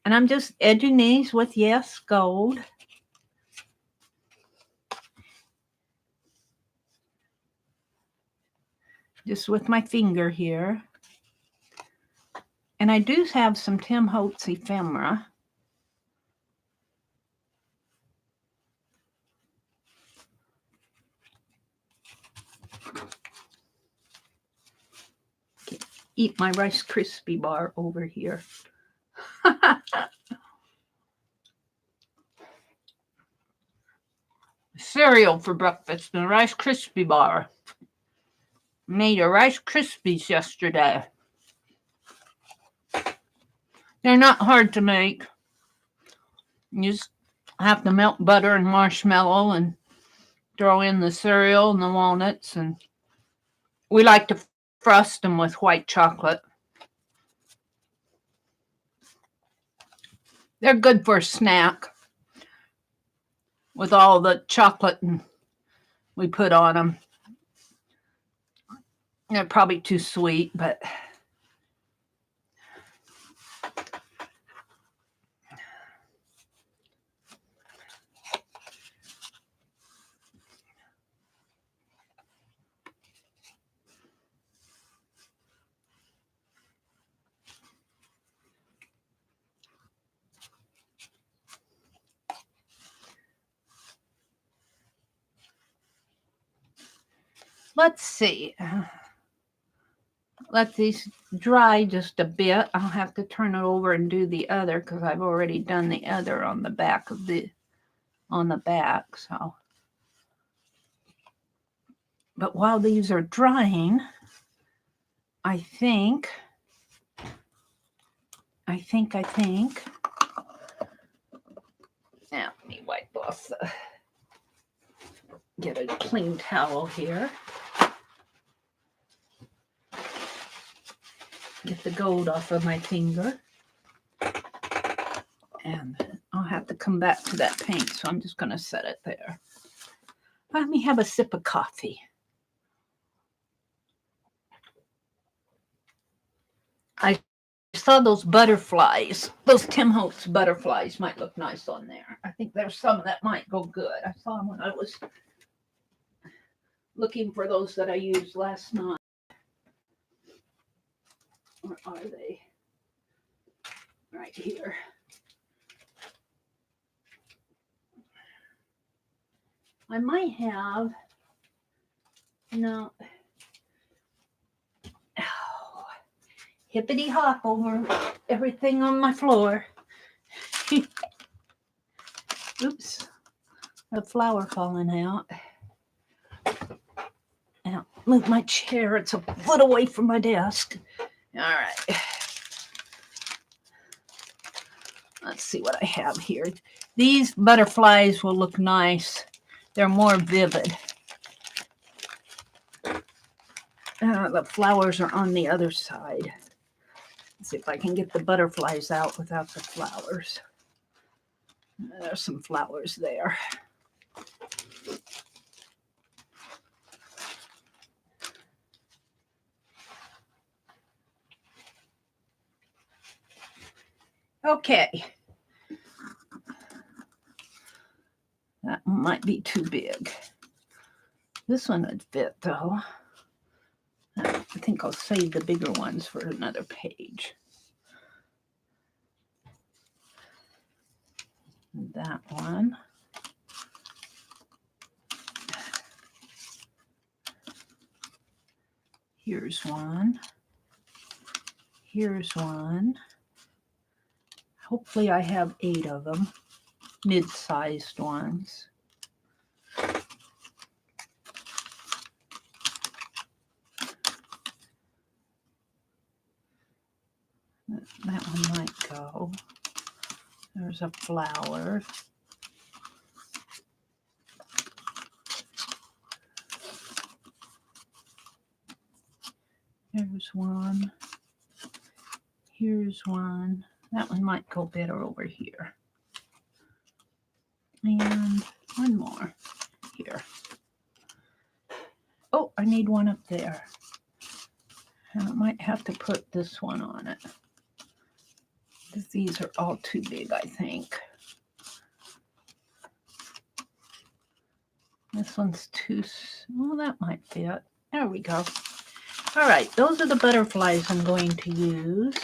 and I'm just edging these with Yes Gold. Just with my finger here. And I do have some Tim Holtz ephemera. Eat my Rice Krispie bar over here. Cereal for breakfast and a Rice Krispie bar. Made a Rice Krispies yesterday. They're not hard to make. You just have to melt butter and marshmallow and throw in the cereal and the walnuts. And we like to frost them with white chocolate. They're good for a snack with all the chocolate we put on them. They're probably too sweet, but let's see. Let these dry just a bit. I'll have to turn it over and do the other because I've already done the other on the back of so. But while these are drying, I think. Now, let me wipe off get a clean towel here. Get the gold off of my finger. And I'll have to come back to that paint, so I'm just going to set it there. Let me have a sip of coffee. I saw those butterflies. Those Tim Holtz butterflies might look nice on there. I think there's some that might go good. I saw them when I was looking for those that I used last night. Or are they? Right here. I might have, no. Oh, hippity hop over everything on my floor. Oops, a flower falling out. Now, move my chair, it's a foot away from my desk. All right. Let's see what I have here. These butterflies will look nice. They're more vivid. The flowers are on the other side. Let's see if I can get the butterflies out without the flowers. There's some flowers there. Okay. That might be too big. This one would fit though. I think I'll save the bigger ones for another page. That one. Here's one. Here's one. Hopefully I have 8 of them, mid-sized ones. That one might go. There's a flower. There's one. Here's one. That one might go better over here. And one more here. Oh, I need one up there. And I might have to put this one on it. These are all too big, I think. This one's too, well, that might fit. There we go. All right, those are the butterflies I'm going to use.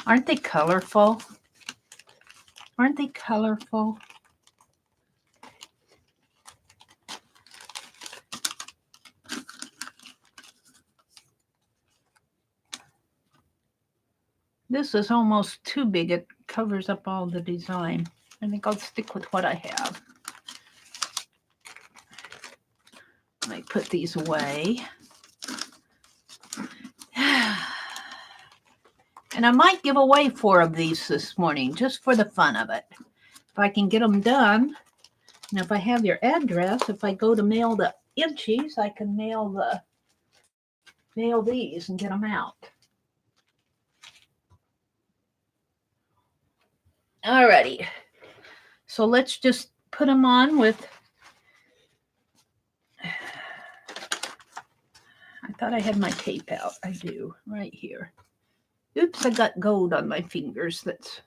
Aren't they colorful? Aren't they colorful? This is almost too big. It covers up all the design. I think I'll stick with what I have. Let me put these away. And I might give away 4 of these this morning, just for the fun of it. If I can get them done, and if I have your address, if I go to mail the Inchies, I can mail these and get them out. Alrighty. So let's just put them on with, I thought I had my tape out. I do, right here. Oops, I got gold on my fingers that's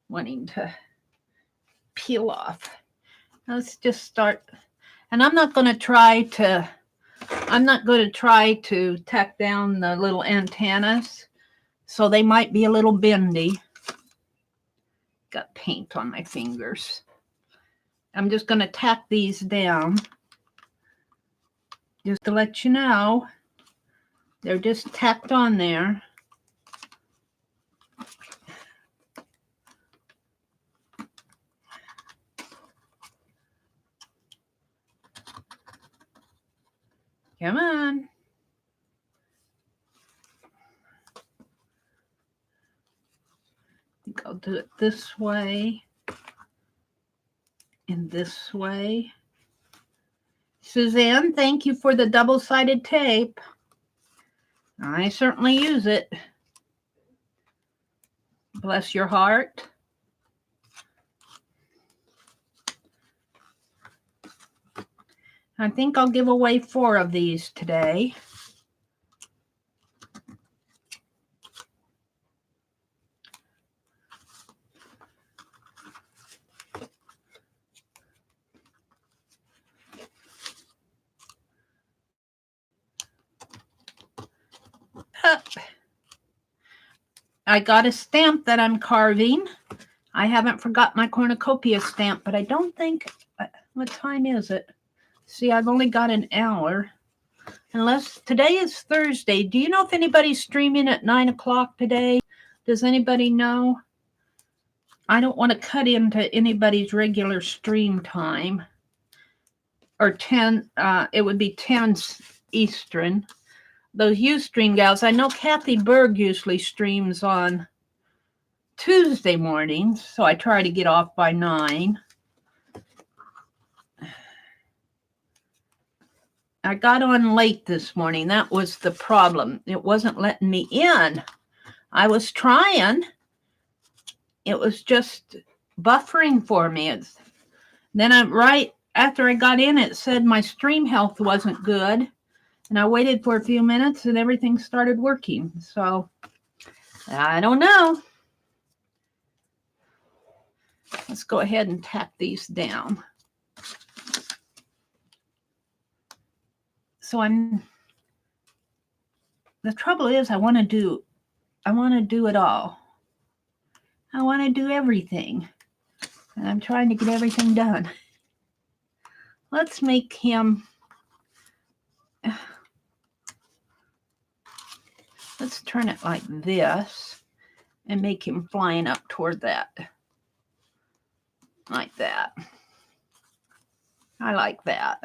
wanting to peel off. Let's just start. And I'm not going to try to tack down the little antennas. So they might be a little bendy. Got paint on my fingers. I'm just going to tack these down. Just to let you know, they're just tacked on there. Come on. I think I'll do it this way and this way. Suzanne, thank you for the double-sided tape. I certainly use it. Bless your heart. I think I'll give away 4 of these today. I got a stamp that I'm carving. I haven't forgot my cornucopia stamp, but I don't think, what time is it? See, I've only got an hour. Unless today is Thursday. Do you know if anybody's streaming at 9 o'clock today? Does anybody know? I don't want to cut into anybody's regular stream time. Or 10, it would be 10 Eastern. Those Ustream gals, I know Kathy Berg usually streams on Tuesday mornings, so I try to get off by 9. I got on late this morning. That was the problem. It wasn't letting me in. I was trying. It was just buffering for me. Then right after I got in, it said my stream health wasn't good. And I waited for a few minutes and everything started working. So I don't know. Let's go ahead and tack these down. So the trouble is I want to do it all. I want to do everything. And I'm trying to get everything done. Let's make him, let's turn it like this and make him flying up toward that. Like that. I like that.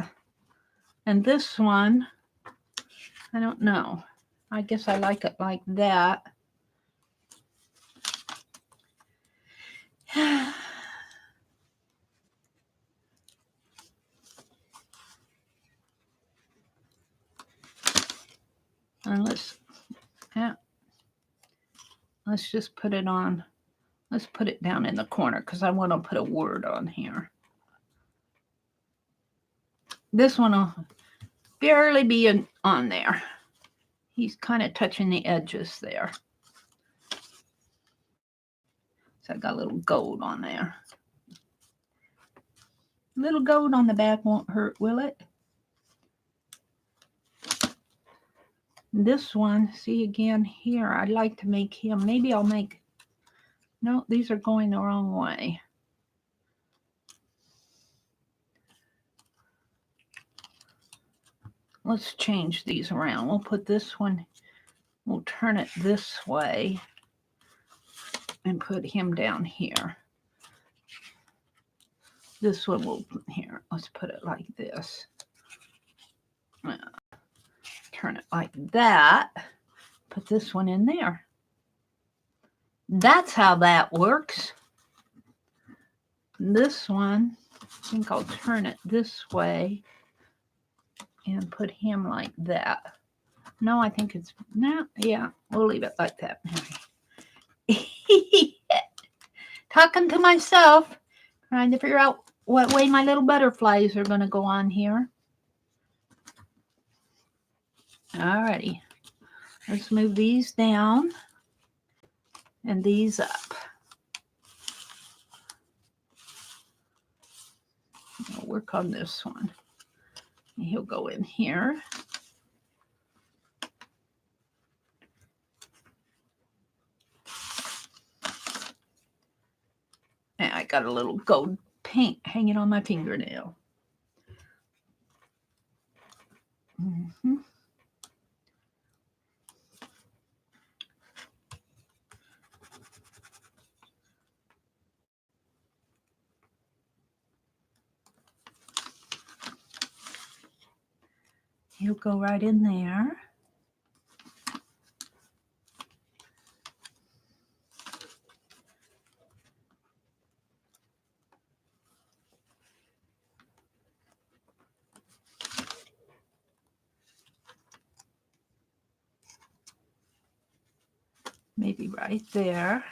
And this one, I don't know. I guess I like it like that. And let's just put it on. Let's put it down in the corner because I want to put a word on here. This one will barely be on there. He's kind of touching the edges there. So I got a little gold on there. Little gold on the back won't hurt, will it? This one, see again here, I'd like to make him, maybe I'll make, no, these are going the wrong way. Let's change these around. We'll put this one, we'll turn it this way and put him down here. This one will put here. Let's put it like this. Turn it like that. Put this one in there. That's how that works. This one, I think I'll turn it this way and put him like that. No, I think it's, no, yeah, we'll leave it like that. Talking to myself, trying to figure out what way my little butterflies are going to go on here. Alrighty, let's move these down and these up. I'll work on this one. He'll go in here. And I got a little gold paint hanging on my fingernail. Mm-hmm. He'll go right in there. Maybe right there.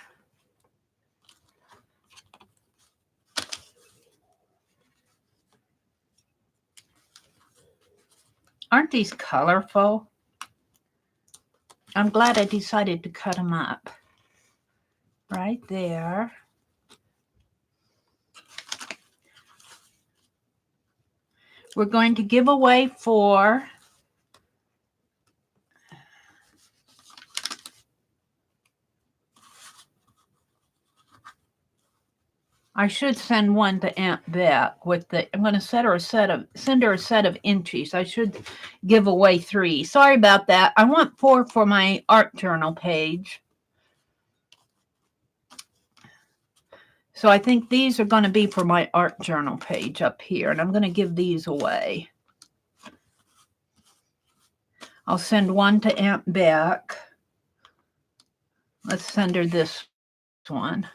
Aren't these colorful? I'm glad I decided to cut them up. Right there. We're going to give away 4. I should send one to Aunt Beck with the. I'm going to send her a set of Inchies. I should give away 3. Sorry about that. I want 4 for my art journal page. So I think these are going to be for my art journal page up here, and I'm going to give these away. I'll send one to Aunt Beck. Let's send her this one.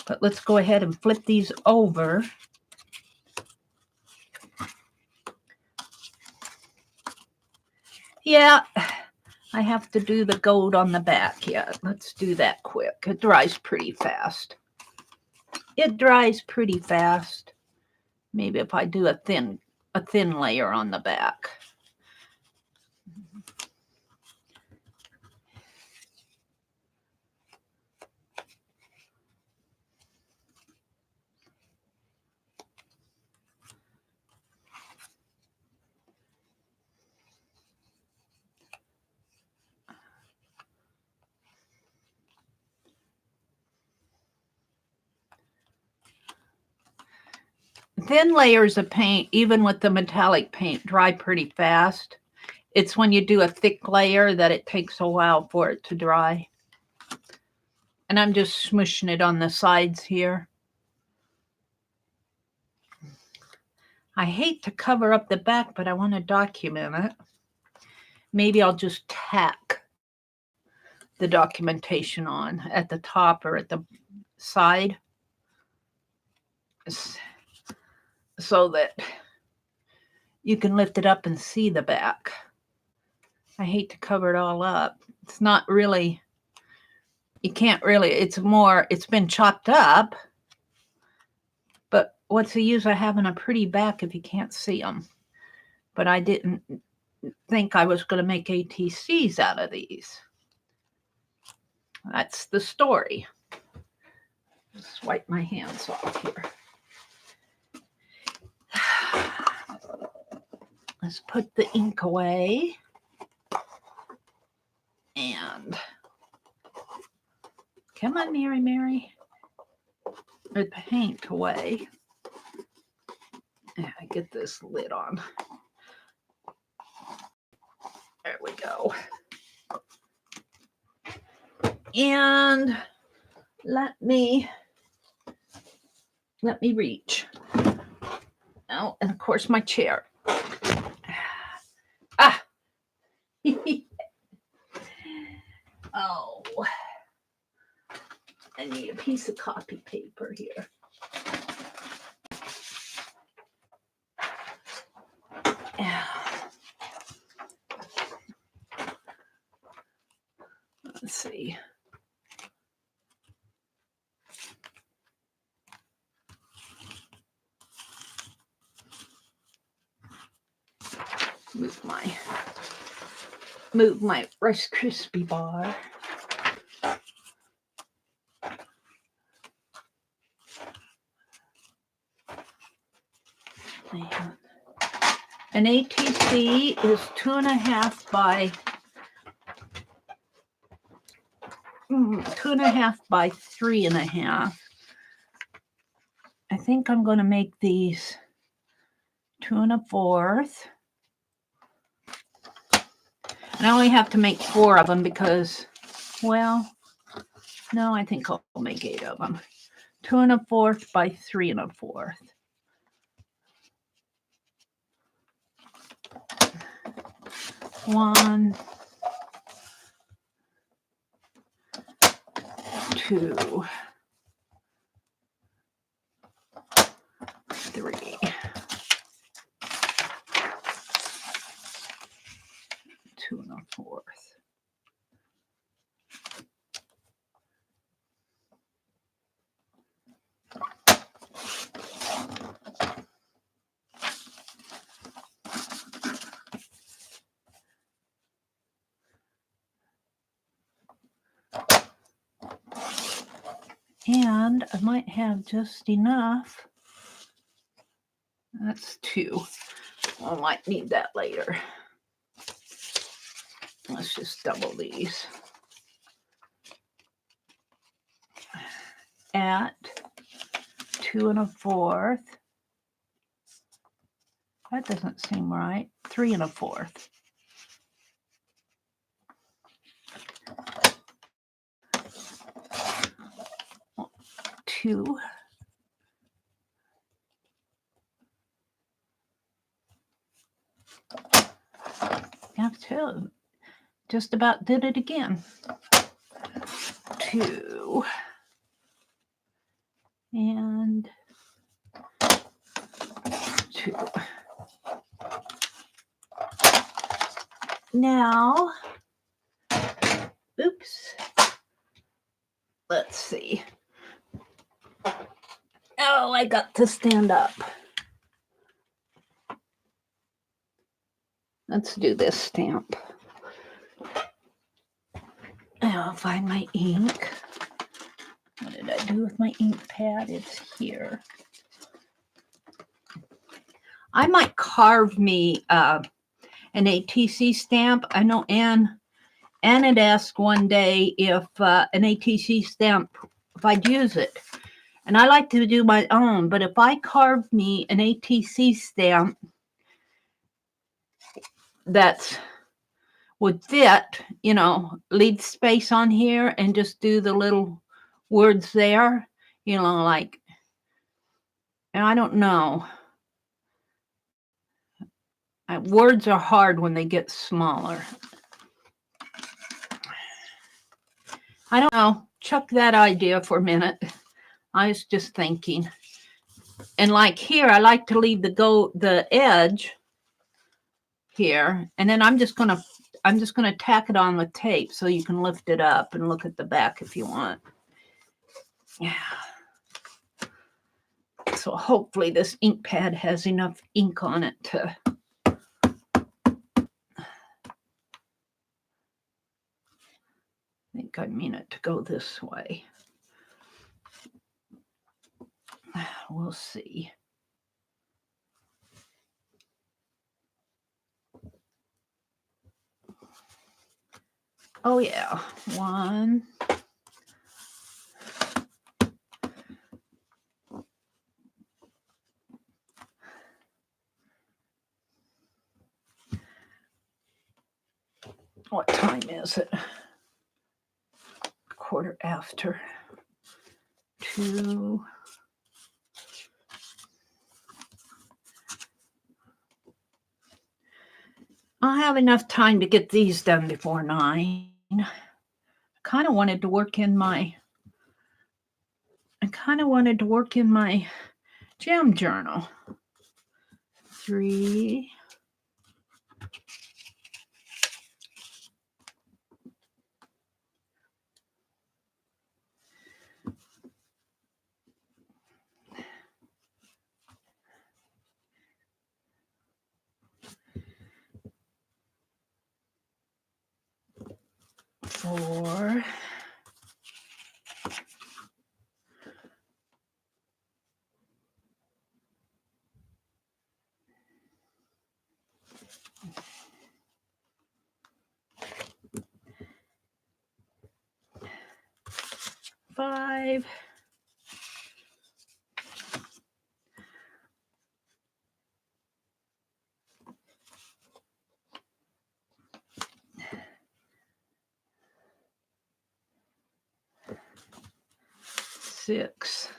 But let's go ahead and flip these over. Yeah, I have to do the gold on the back yet. Let's do that quick. It dries pretty fast. It dries pretty fast. Maybe if I do a thin layer on the back. Thin layers of paint, even with the metallic paint, dry pretty fast. It's when you do a thick layer that it takes a while for it to dry. And I'm just smushing it on the sides here. I hate to cover up the back, but I want to document it. Maybe I'll just tack the documentation on at the top or at the side, so that you can lift it up and see the back. I hate to cover it all up. It's not really, you can't really, it's been chopped up, but what's the use of having a pretty back if you can't see them? But I didn't think I was going to make ATCs out of these. That's the story. Let's wipe my hands off here. Let's put the ink away. And come on, Meri. The paint away. Yeah, I get this lid on. There we go. And let me reach. Oh, and of course my chair. Ah. Oh. I need a piece of copy paper here. Let's see. Move my Rice Krispie bar. An ATC is 2.5 by 3.5. I think I'm going to make these 2 1/4. And I only have to make 4 of them because, well, no, I think I'll make 8 of them. 2 1/4 by 3 1/4. One, 2, 3. 2 1/4. And I might have just enough. That's 2. I might need that later. Let's just double these. At 2 1/4. That doesn't seem right. 3 1/4. Two. Yeah, two. Just about did it again. 2 and 2. Now, oops. Let's see. Oh, I got to stand up. Let's do this stamp. I'll find my ink. What did I do with my ink pad? It's here. I might carve me an ATC stamp. I know Anne had asked one day if an ATC stamp, if I'd use it. And I like to do my own, but if I carve me an ATC stamp that would fit, you know, leave space on here and just do the little words there, you know, like, and I don't know. Words are hard when they get smaller. I don't know. Chuck that idea for a minute. I was just thinking. And like here, I like to leave the edge here, and then I'm just gonna tack it on with tape so you can lift it up and look at the back if you want. Yeah. So hopefully this ink pad has enough ink on it to. I think I mean it to go this way. We'll see. Oh yeah, 1. What time is it? 1/4 after. 2. I'll have enough time to get these done before 9. I kind of wanted to work in my jam journal. 3. 4. 5. 6.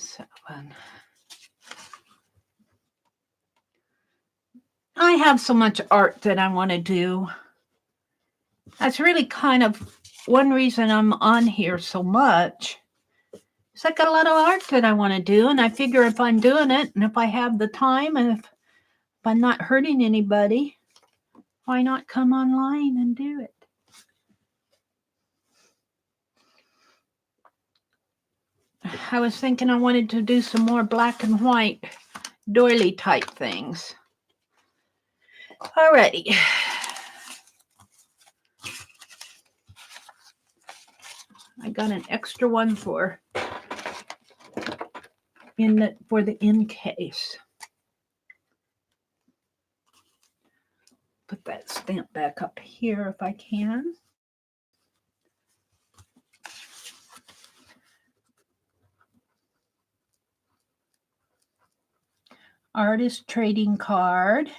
7. I have so much art that I want to do. That's really kind of one reason I'm on here so much. Is I got a lot of art that I want to do, and I figure if I'm doing it, and if I have the time, and if I'm not hurting anybody, why not come online and do it? I was thinking I wanted to do some more black and white doily type things. Alrighty. I got an extra one for for the in case. Put that stamp back up here if I can. Artist trading card.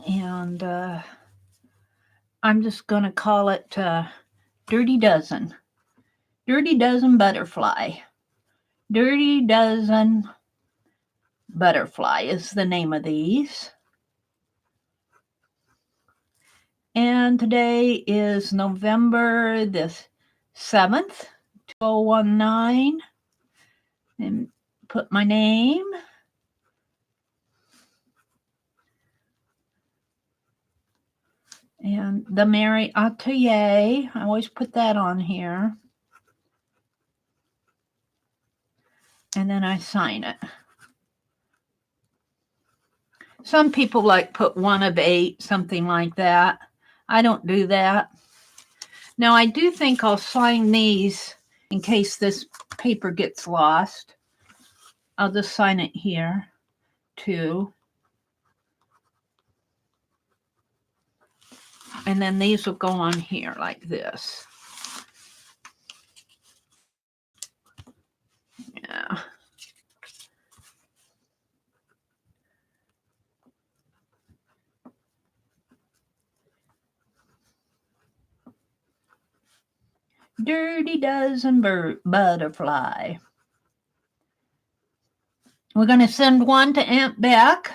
And I'm just going to call it Dirty Dozen. Dirty Dozen Butterfly. Dirty Dozen Butterfly is the name of these. And today is November the 7th, 2019. And put my name. And the Meri Atelier. I always put that on here. And then I sign it. Some people like put 1 of 8, something like that. I don't do that. Now, I do think I'll sign these in case this paper gets lost. I'll just sign it here, too. And then these will go on here like this. Yeah. Dirty Dozen Butterfly. We're going to send one to Aunt Beck,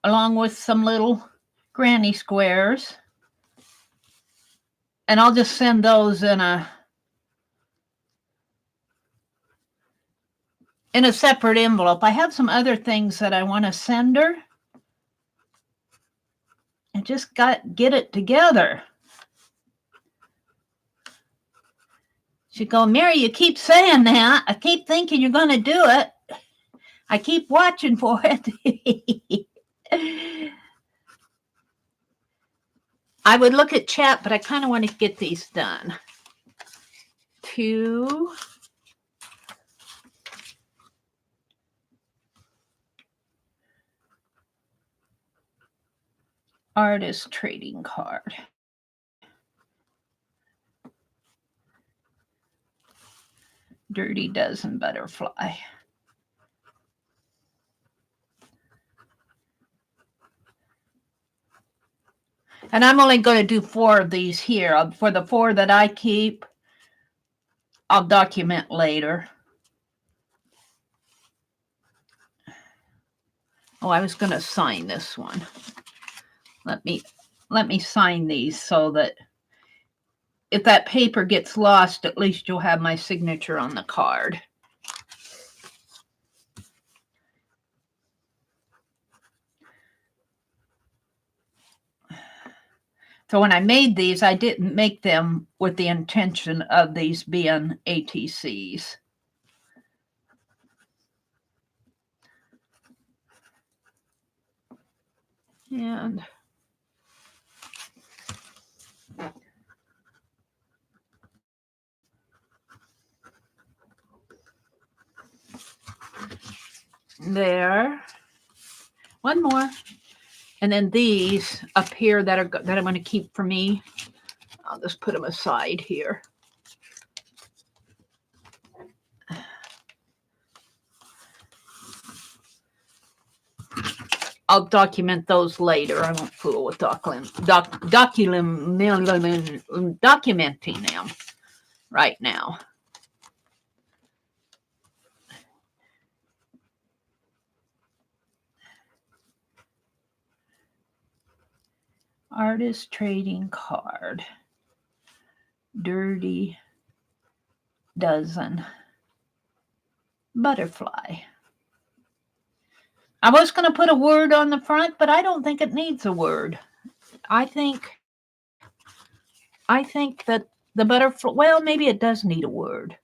along with some little granny squares. And I'll just send those in a separate envelope. I have some other things that I want to send her. I just get it together. She'd go, Meri, you keep saying that. I keep thinking you're going to do it. I keep watching for it. I would look at chat, but I kind of want to get these done. 2. Artist trading card. Dirty Dozen Butterfly. And I'm only going to do 4 of these here. For the 4 that I keep, I'll document later. Oh, I was going to sign this one. Let me sign these so that if that paper gets lost, at least you'll have my signature on the card. So when I made these, I didn't make them with the intention of these being ATCs. And there. One more. And then these up here that I'm going to keep for me, I'll just put them aside here. I'll document those later. I won't fool with documenting them right now. Artist trading card. Dirty Dozen Butterfly. I was going to put a word on the front, but I don't think it needs a word. I think that the butterfly, well, maybe it does need a word.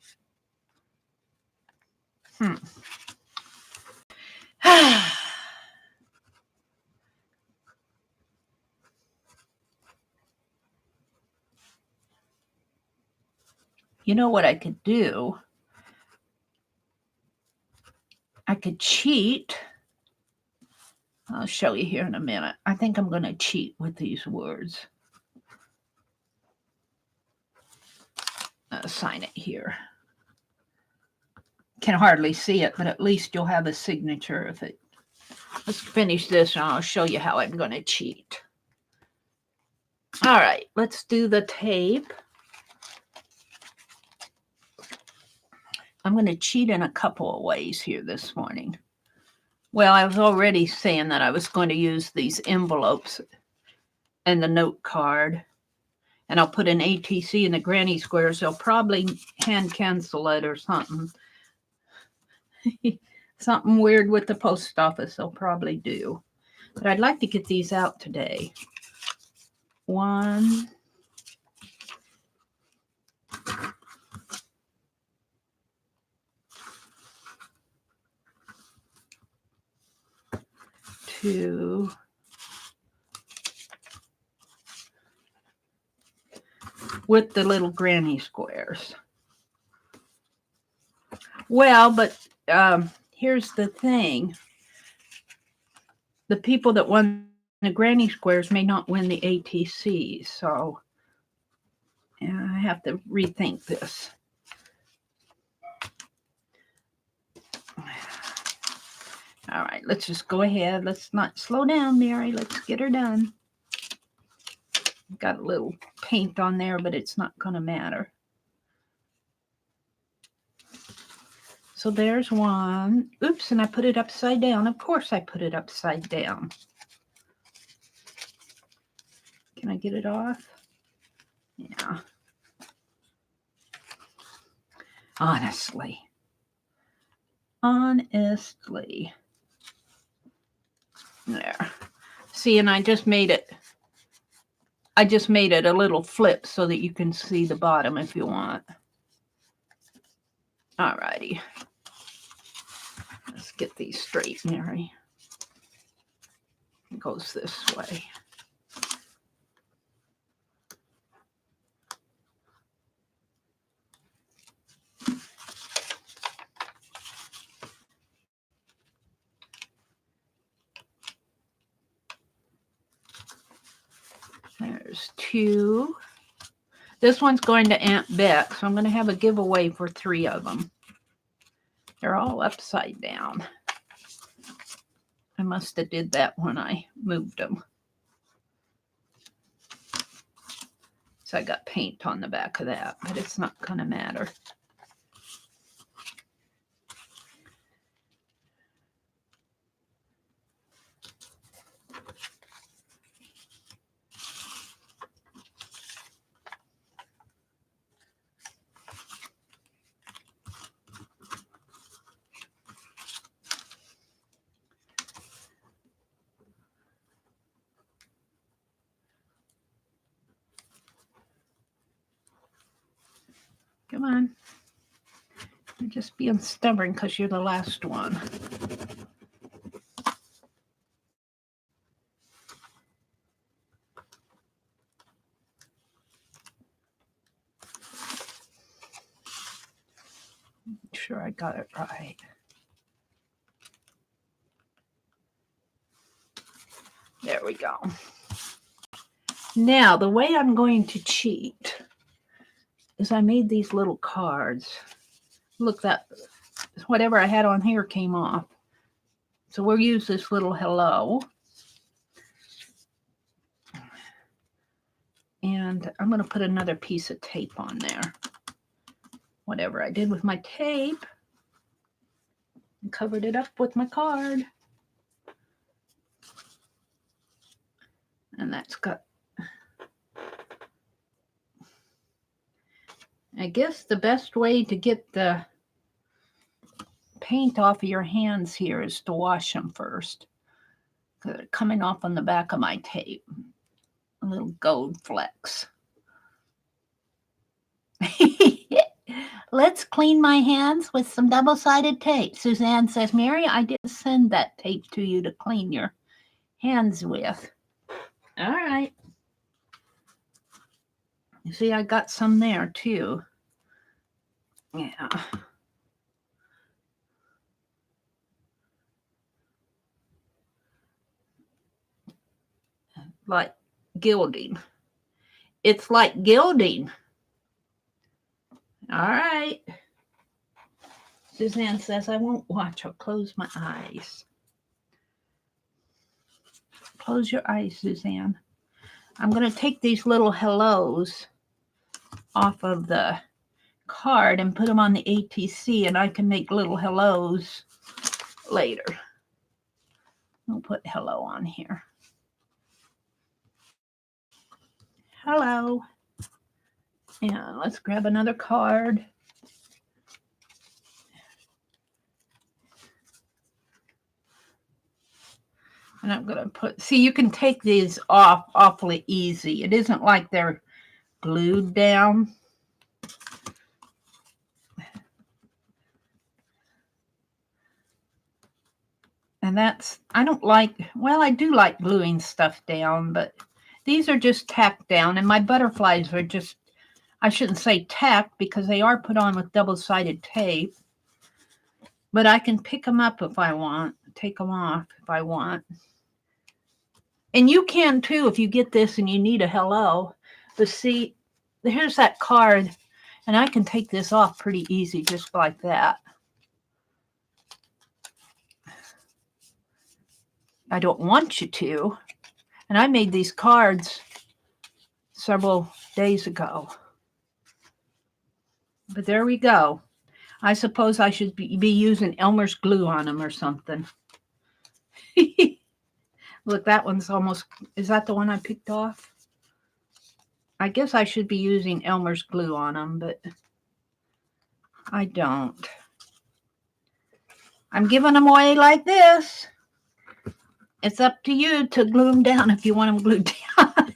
You know what I could do? I could cheat. I'll show you here in a minute. I think I'm going to cheat with these words. Sign it here. Can hardly see it, but at least you'll have a signature of it. Let's finish this and I'll show you how I'm going to cheat. All right, let's do the tape. I'm going to cheat in a couple of ways here this morning. Well, I was already saying that I was going to use these envelopes and the note card. And I'll put an ATC in the granny squares. They'll probably hand cancel it or something. Something weird with the post office they'll probably do. But I'd like to get these out today. 1, 2, with the little granny squares. Well, but here's the thing. The people that won the granny squares may not win the ATCs, so I have to rethink this. All right, let's just go ahead. Let's not slow down, Mary. Let's get her done. Got a little paint on there, but it's not going to matter. So there's one. Oops, and I put it upside down. Of course I put it upside down. Can I get it off? Yeah. Honestly. There. See, and I just made it a little flip so that you can see the bottom if you want. All righty. Let's get these straight, Mary. It goes this way. There's 2. This one's going to Aunt Beck, so I'm going to have a giveaway for 3 of them. They're all upside down. I must have did that when I moved them. So I got paint on the back of that, but it's not going to matter. Come on. You're just being stubborn because you're the last one. Make sure I got it right. There we go. Now, the way I'm going to cheat is I made these little cards. Look, that whatever I had on here came off. So we'll use this little hello. And I'm going to put another piece of tape on there. Whatever I did with my tape. And covered it up with my card. And that's got... I guess the best way to get the paint off of your hands here is to wash them first. They're coming off on the back of my tape. A little gold flecks. Let's clean my hands with some double-sided tape. Suzanne says, Mary, I did send that tape to you to clean your hands with. All right. You see, I got some there too. Yeah. Like gilding. It's like gilding. All right. Suzanne says, I won't watch. I'll close my eyes. Close your eyes, Suzanne. I'm going to take these little hellos off of the card and put them on the ATC, and I can make little hellos later. I'll put hello on here. Hello. And let's grab another card. And I'm going to put, see, you can take these off awfully easy. It isn't like they're glued down. And that's, I don't like, well, I do like gluing stuff down, but these are just tacked down. And my butterflies are just, I shouldn't say tacked because they are put on with double-sided tape. But I can pick them up if I want, take them off if I want. And you can too if you get this and you need a hello. But see, here's that card, and I can take this off pretty easy just like that. I don't want you to. And I made these cards several days ago. But there we go. I suppose I should be using Elmer's glue on them or something. Look, that one's almost, is that the one I picked off? I guess I should be using Elmer's glue on them, but I don't. I'm giving them away like this. It's up to you to glue them down if you want them glued down.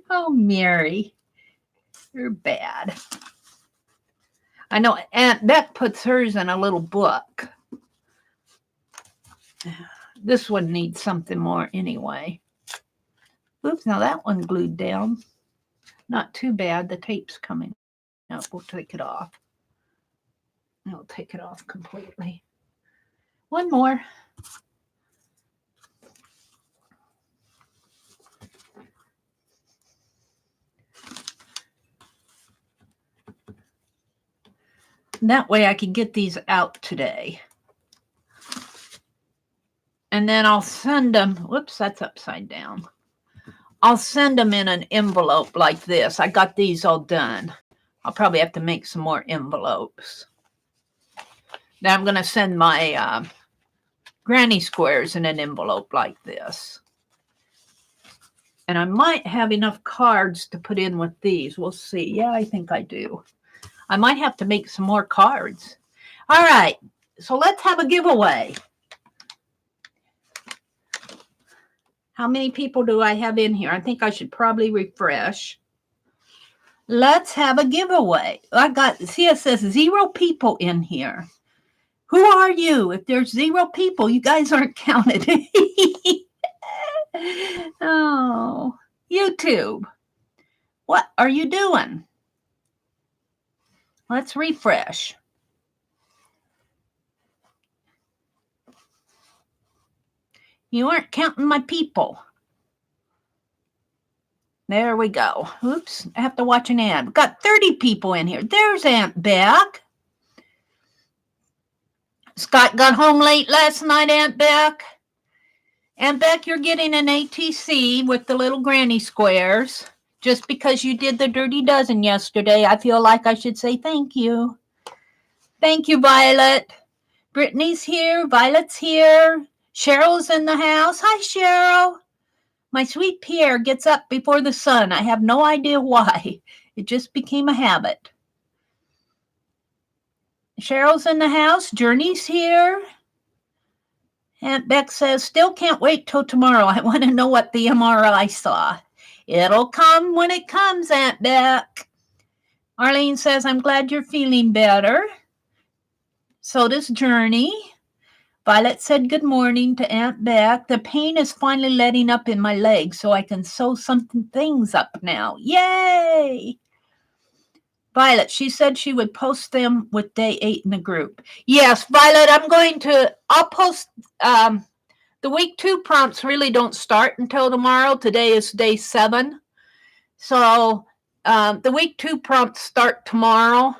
Oh, Mary, you're bad. I know Aunt Beck puts hers in a little book. This one needs something more anyway. Oops, now that one glued down. Not too bad. The tape's coming up. We'll take it off. I'll take it off completely. One more. That way I can get these out today. And then I'll send them. Whoops, that's upside down. I'll send them in an envelope like this. I got these all done. I'll probably have to make some more envelopes. Now I'm going to send my granny squares in an envelope like this. And I might have enough cards to put in with these. We'll see. Yeah, I think I do. I might have to make some more cards. All right. So let's have a giveaway. How many people do I have in here? I think I should probably refresh. Let's have a giveaway. I got, see, it says 0 people in here. Who are you? If there's 0 people, you guys aren't counted. Oh, YouTube. What are you doing? Let's refresh. You aren't counting my people. There we go. Oops, I have to watch an ad. We've got 30 people in here. There's Aunt Beck. Scott got home late last night, Aunt Beck. Aunt Beck, you're getting an ATC with the little granny squares. Just because you did the Dirty Dozen yesterday, I feel like I should say thank you. Thank you, Violet. Brittany's here. Violet's here. Cheryl's in the house. Hi, Cheryl. My sweet Pierre gets up before the sun. I have no idea why. It just became a habit. Cheryl's in the house. Journey's here. Aunt Beck says, still can't wait till tomorrow. I want to know what the MRI saw. It'll come when it comes, Aunt Beck. Arlene says, I'm glad you're feeling better. So does Journey. Violet said good morning to Aunt Beck. The pain is finally letting up in my legs so I can sew things up now. Yay! Violet, she said she would post them with day 8 in the group. Yes, Violet, I'll post, the week 2 prompts really don't start until tomorrow. Today is day 7. So the week 2 prompts start tomorrow.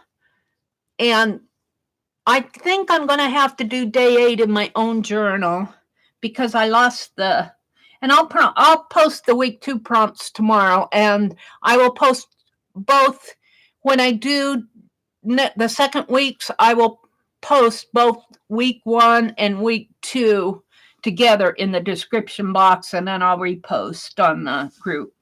And I think I'm going to have to do day 8 in my own journal because I lost and I'll post the week 2 prompts tomorrow, and I will post both when I do the second weeks. I will post both week 1 and week 2 together in the description box, and then I'll repost on the group.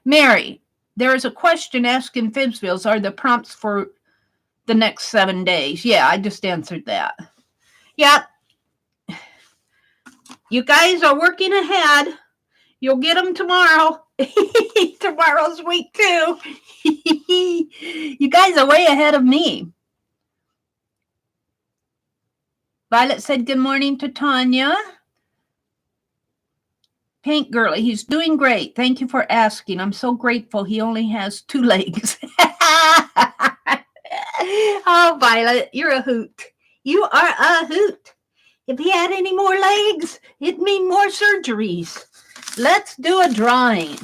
Mary, there is a question asking Fibsvilles, are the prompts for the next 7 days? Yeah, I just answered that. Yeah. You guys are working ahead. You'll get them tomorrow. Tomorrow's week 2. You guys are way ahead of me. Violet said good morning to Tanya. Pink Girly, he's doing great. Thank you for asking. I'm so grateful he only has 2 legs. Oh, Violet, you're a hoot. You are a hoot. If he had any more legs, it'd mean more surgeries. Let's do a drawing.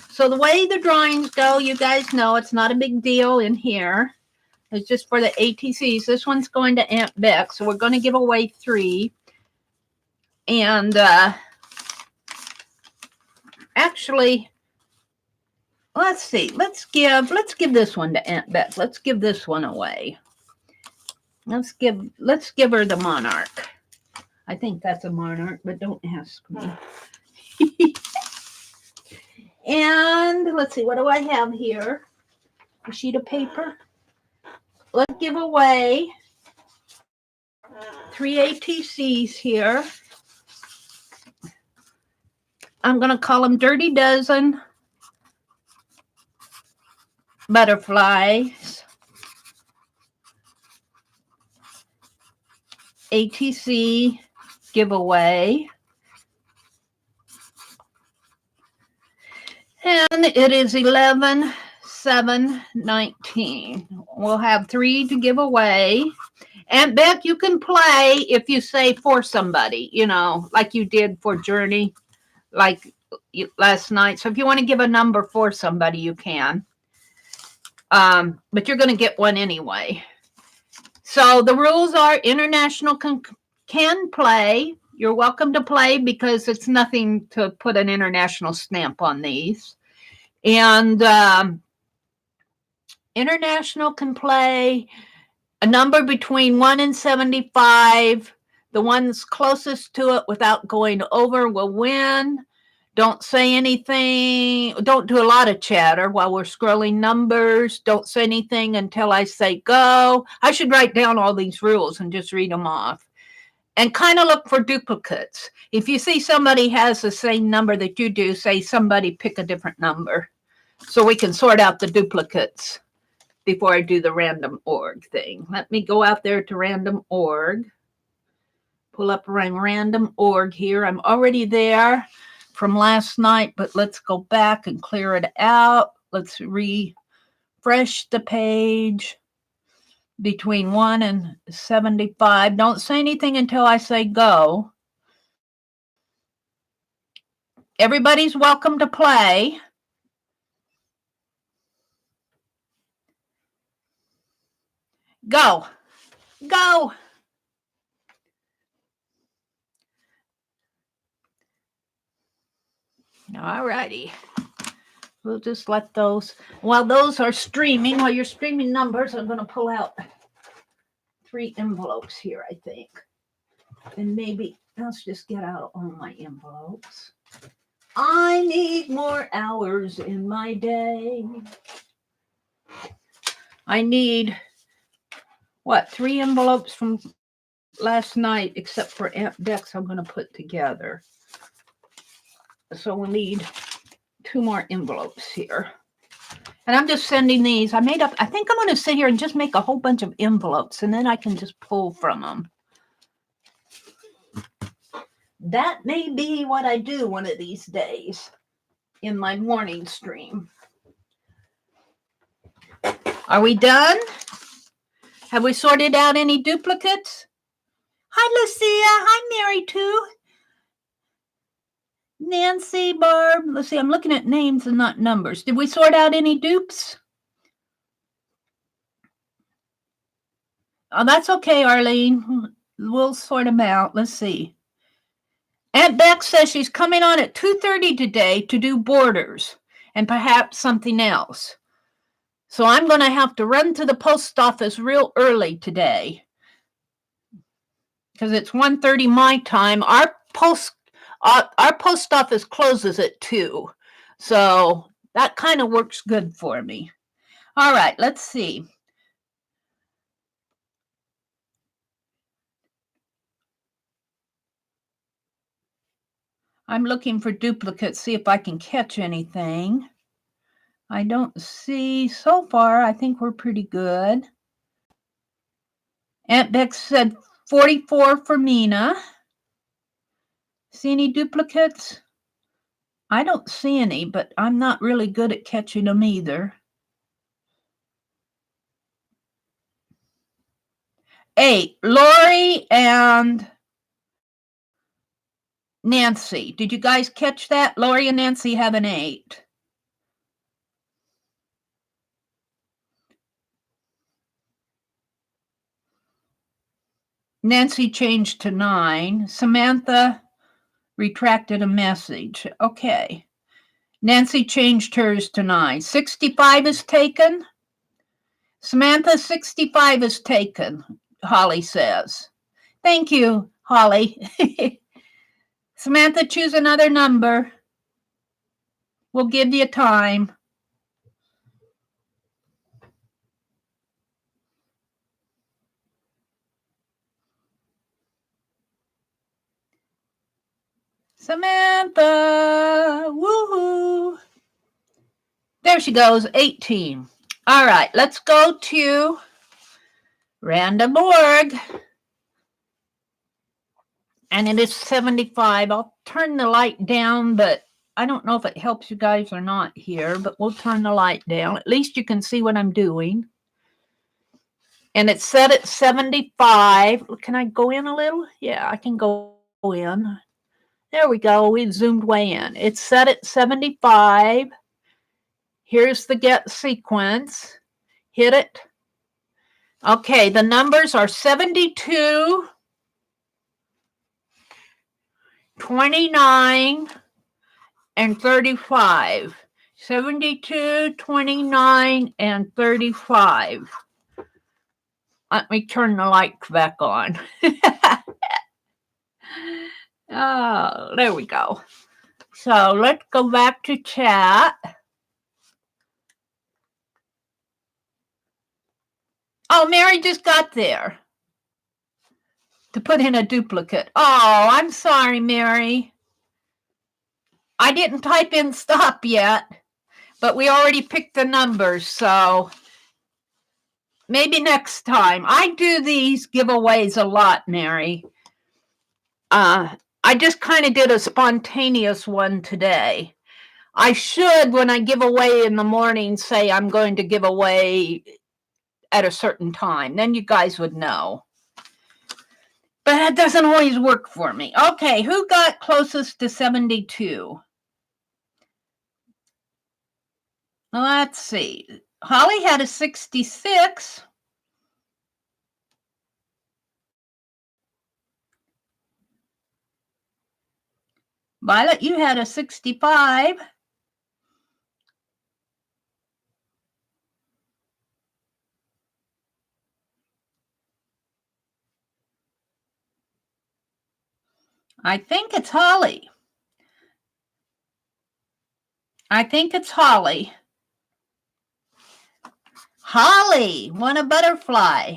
So the way the drawings go, you guys know it's not a big deal in here. It's just for the ATCs. This one's going to Aunt Beck, so we're going to give away 3. And actually, let's see. Let's give this one to Aunt Beck. Let's give this one away. Let's give her the monarch. I think that's a monarch, but don't ask me. And let's see, what do I have here? A sheet of paper. Let's give away 3 ATCs here. I'm going to call them Dirty Dozen Butterflies. ATC giveaway. And it is 11/7/19. We'll have 3 to give away. And Beck, you can play if you say for somebody, like you did for Journey, like last night. So if you want to give a number for somebody, you can. But you're going to get one anyway. So the rules are international can play. You're welcome to play because it's nothing to put an international stamp on these. And international can play a number between 1 and 75. The ones closest to it without going over will win. Don't say anything. Don't do a lot of chatter while we're scrolling numbers. Don't say anything until I say go. I should write down all these rules and just read them off. And kind of look for duplicates. If you see somebody has the same number that you do, say somebody pick a different number so we can sort out the duplicates before I do the random org thing. Let me go out there to random org. Pull up random org here. I'm already there from last night, but let's go back and clear it out. Let's refresh the page. Between 1 and 75. Don't say anything until I say go. Everybody's welcome to play. Go. Go. All righty. We'll just let those, while those are streaming, while you're streaming numbers, I'm going to pull out 3 envelopes here, I think. And maybe, let's just get out all my envelopes. I need more hours in my day. I need, 3 envelopes from last night, except for Aunt Beck's I'm going to put together. So we'll need 2 more envelopes here. And I'm just sending these. I think I'm going to sit here and just make a whole bunch of envelopes, and then I can just pull from them. That may be what I do one of these days in my morning stream. Are we done? Have we sorted out any duplicates? Hi, Lucia. Hi, Mary, too. Nancy, Barb. Let's see, I'm looking at names and not numbers. Did we sort out any dupes? Oh, that's okay, Arlene. We'll sort them out. Let's see. Aunt Beck says she's coming on at 2:30 today to do borders and perhaps something else. So I'm going to have to run to the post office real early today because it's 1:30 my time. Our post office closes at 2. So that kind of works good for me. All right, let's see. I'm looking for duplicates, see if I can catch anything. I don't see so far. I think we're pretty good. Aunt Beck said 44 for Mina. See any duplicates? I don't see any, but I'm not really good at catching them either. 8, Lori and Nancy. Did you guys catch that? Lori and Nancy have an 8. Nancy changed to 9. Samantha retracted a message. Okay. Nancy changed hers to 9. 65 is taken. Samantha, 65 is taken, Holly says. Thank you, Holly. Samantha, choose another number. We'll give you time. Samantha, woohoo. There she goes, 18. All right, let's go to random org. And it is 75. I'll turn the light down, but I don't know if it helps you guys or not here, but we'll turn the light down. At least you can see what I'm doing. And it's set at 75. Can I go in a little? Yeah, I can go in. There we go. We zoomed way in. It's set at 75. Here's the get sequence. Hit it. Okay, the numbers are 72, 29, and 35. 72, 29, and 35. Let me turn the light back on. Oh, there we go. So let's go back to chat. Oh, Mary just got there to put in a duplicate. Oh, I'm sorry, Mary. I didn't type in stop yet, but we already picked the numbers, so maybe next time. I do these giveaways a lot, Mary. I just kind of did a spontaneous one today. I should, when I give away in the morning, say I'm going to give away at a certain time. Then you guys would know. But that doesn't always work for me. Okay, who got closest to 72? Let's see. Holly had a 66. Violet, you had a 65. I think it's Holly. Holly won a butterfly.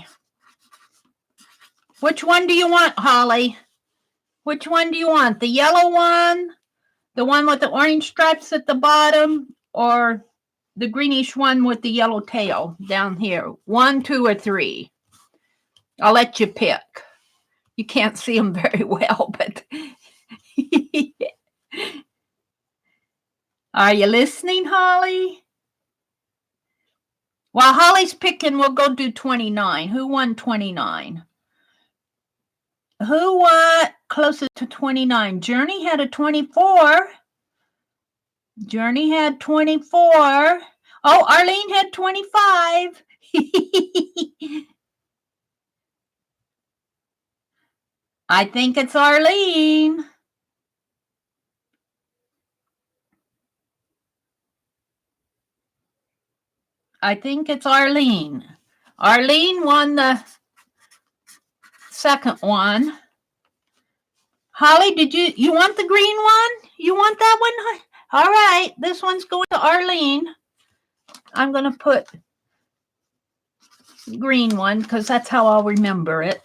Which one do you want, Holly? Which one do you want? The yellow one? The one with the orange stripes at the bottom? Or the greenish one with the yellow tail down here? 1, 2, or 3? I'll let you pick. You can't see them very well, but... Are you listening, Holly? While Holly's picking, we'll go do 29. Who won 29? Who won closest to 29? Journey had a 24. Journey had 24. Oh, Arlene had 25. I think it's Arlene. I think it's Arlene. Arlene won the second one. Holly, did you want the green one? You want that one? All right, this one's going to Arlene. I'm going to put green one because that's how I'll remember it.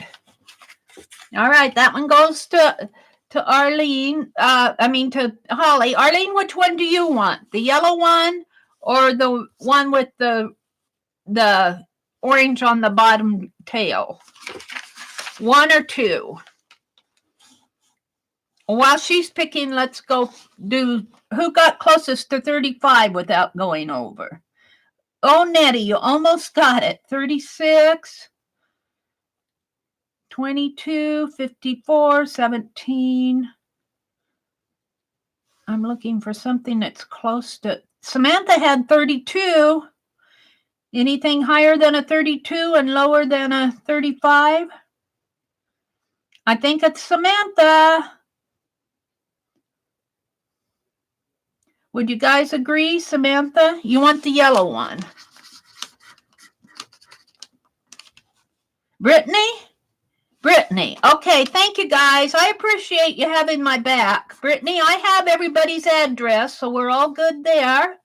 All right, that one goes to Arlene. To Holly. Arlene, which one do you want? The yellow one or the one with the orange on the bottom tail? One or two? While she's picking, let's go do who got closest to 35 without going over. Oh, Nettie, you almost got it. 36, 22, 54, 17. I'm looking for something that's close to... Samantha had 32. Anything higher than a 32 and lower than a 35? I think it's Samantha. Would you guys agree, Samantha? You want the yellow one. Brittany? Brittany. Okay, thank you, guys. I appreciate you having my back. Brittany, I have everybody's address, so we're all good there.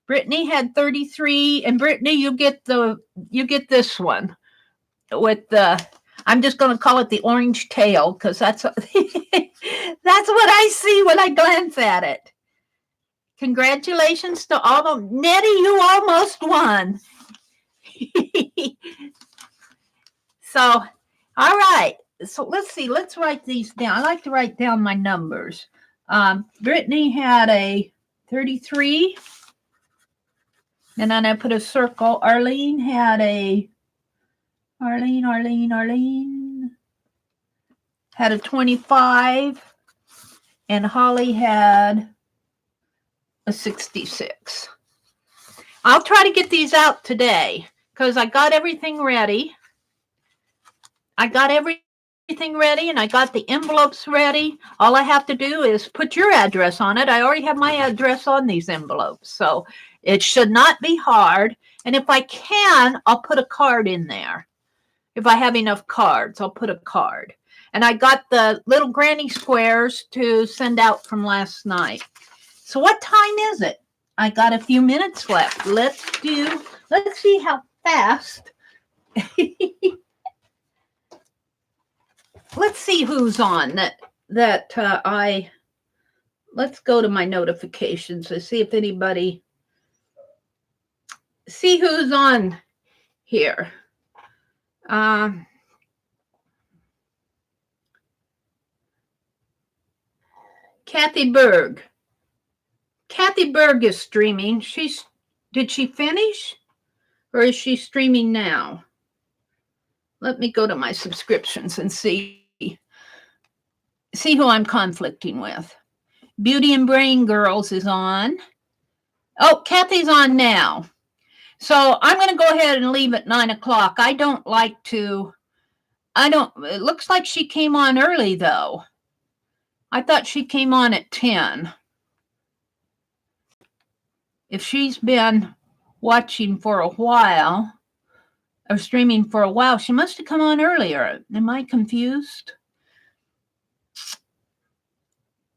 Brittany had 33, and Brittany, you get this one with the... I'm just going to call it the orange tail because that's what I see when I glance at it. Congratulations to all of them. Nettie, you almost won. So, all right. So let's see. Let's write these down. I like to write down my numbers. Brittany had a 33. And then I put a circle. Arlene had a... Arlene had a 25. And Holly had... a 66. I'll try to get these out today because I got everything ready. I got everything ready and I got the envelopes ready. All I have to do is put your address on it. I already have my address on these envelopes, so it should not be hard. And if I can, I'll put a card in there. If I have enough cards, I'll put a card. And I got the little granny squares to send out from last night. So what time is it? I got a few minutes left. Let's see how fast. Let's see who's on let's go to my notifications and see if anybody, see who's on here. Kathy Berg. Kathy Berg is streaming. Did she finish? Or is she streaming now? Let me go to my subscriptions and see who I'm conflicting with. Beauty and Brain Girls is on. Oh, Kathy's on now. So I'm going to go ahead and leave at 9 o'clock. It looks like she came on early though. I thought she came on at 10. If she's been watching for a while or streaming for a while, she must have come on earlier. Am I confused?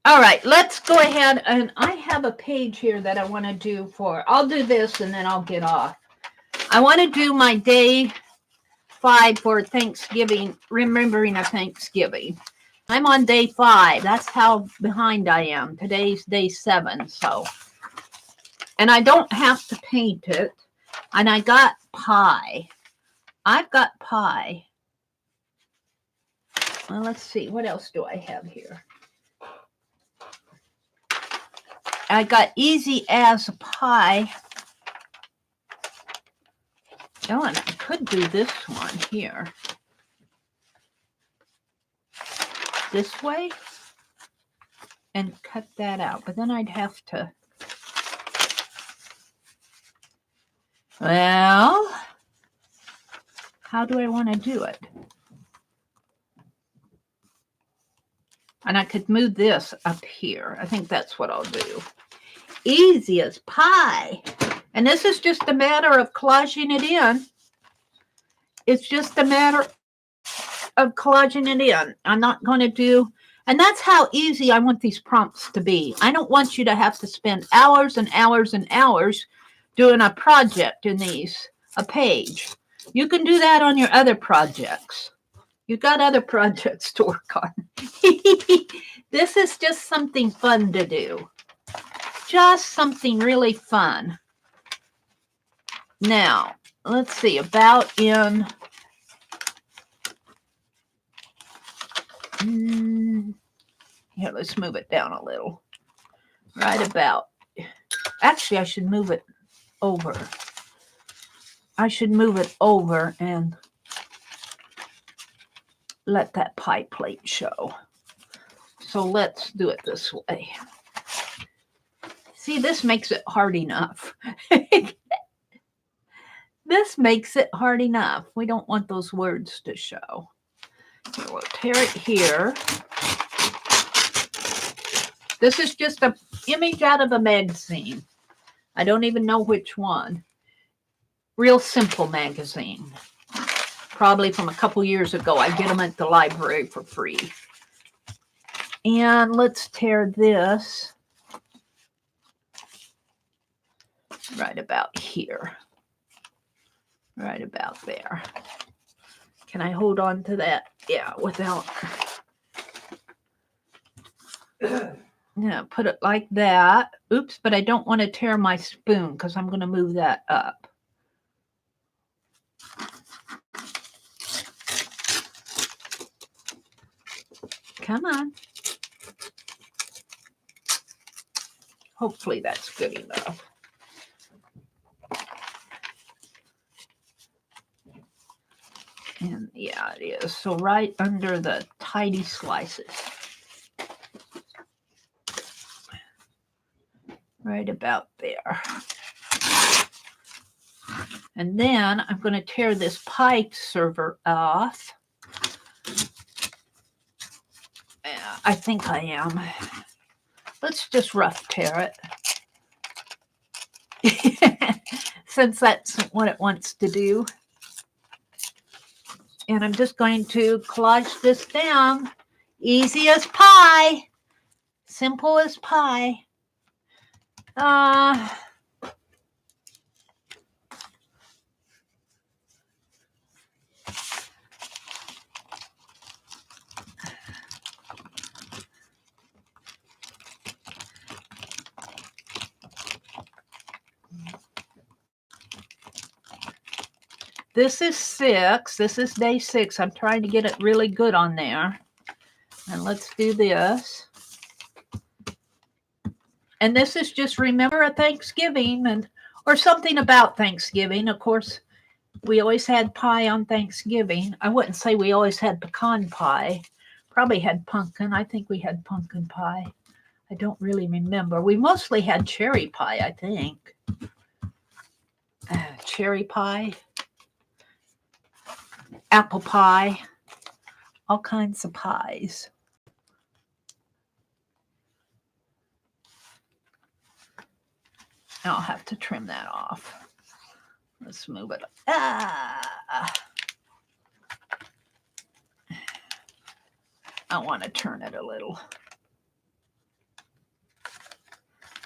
All right, let's go ahead. And I have a page here that I want to do I'll do this and then I'll get off. I want to do my day 5 for Thanksgiving, remembering a Thanksgiving. I'm on day 5. That's how behind I am. Today's day 7, so. And I don't have to paint it. And I got pie. I've got pie. Well, let's see. What else do I have here? I got easy as pie. Oh, and I could do this one here. This way. And cut that out. But then I'd have to... Well, how do I want to do it? And I could move this up here. I think that's what I'll do. Easy as pie. And this is just a matter of collaging it in. It's just a matter of collaging it in. I'm not going to do... And that's how easy I want these prompts to be. I don't want you to have to spend hours and hours and hours doing a project in these, a page. You can do that on your other projects. You've got other projects to work on. This is just something fun to do. Just something really fun. Now, let's see, about in... Here, let's move it down a little. Right about... Actually, I should move it over. I should move it over and let that pie plate show. So let's do it this way. See, this makes it hard enough. This makes it hard enough. We don't want those words to show. Here, we'll tear it here. This is just an image out of a magazine. I don't even know which one. Real Simple magazine. Probably from a couple years ago. I get them at the library for free. And let's tear this right about here. Right about there. Can I hold on to that? Yeah, without... Yeah, put it like that. Oops, but I don't want to tear my spoon because I'm going to move that up. Come on. Hopefully that's good enough. And yeah, it is. So right under the tidy slices. Right about there. And then I'm going to tear this pie server off. Yeah, I think I am. Let's just rough tear it. Since that's what it wants to do. And I'm just going to collage this down. Easy as pie. Simple as pie. This is 6. This is day 6. I'm trying to get it really good on there. And let's do this. And this is just remember a Thanksgiving or something about Thanksgiving. Of course, we always had pie on Thanksgiving. I wouldn't say we always had pecan pie. Probably had pumpkin. I think we had pumpkin pie. I don't really remember. We mostly had cherry pie, I think. Cherry pie. Apple pie. All kinds of pies. I'll have to trim that off. Let's move it. I want to turn it a little.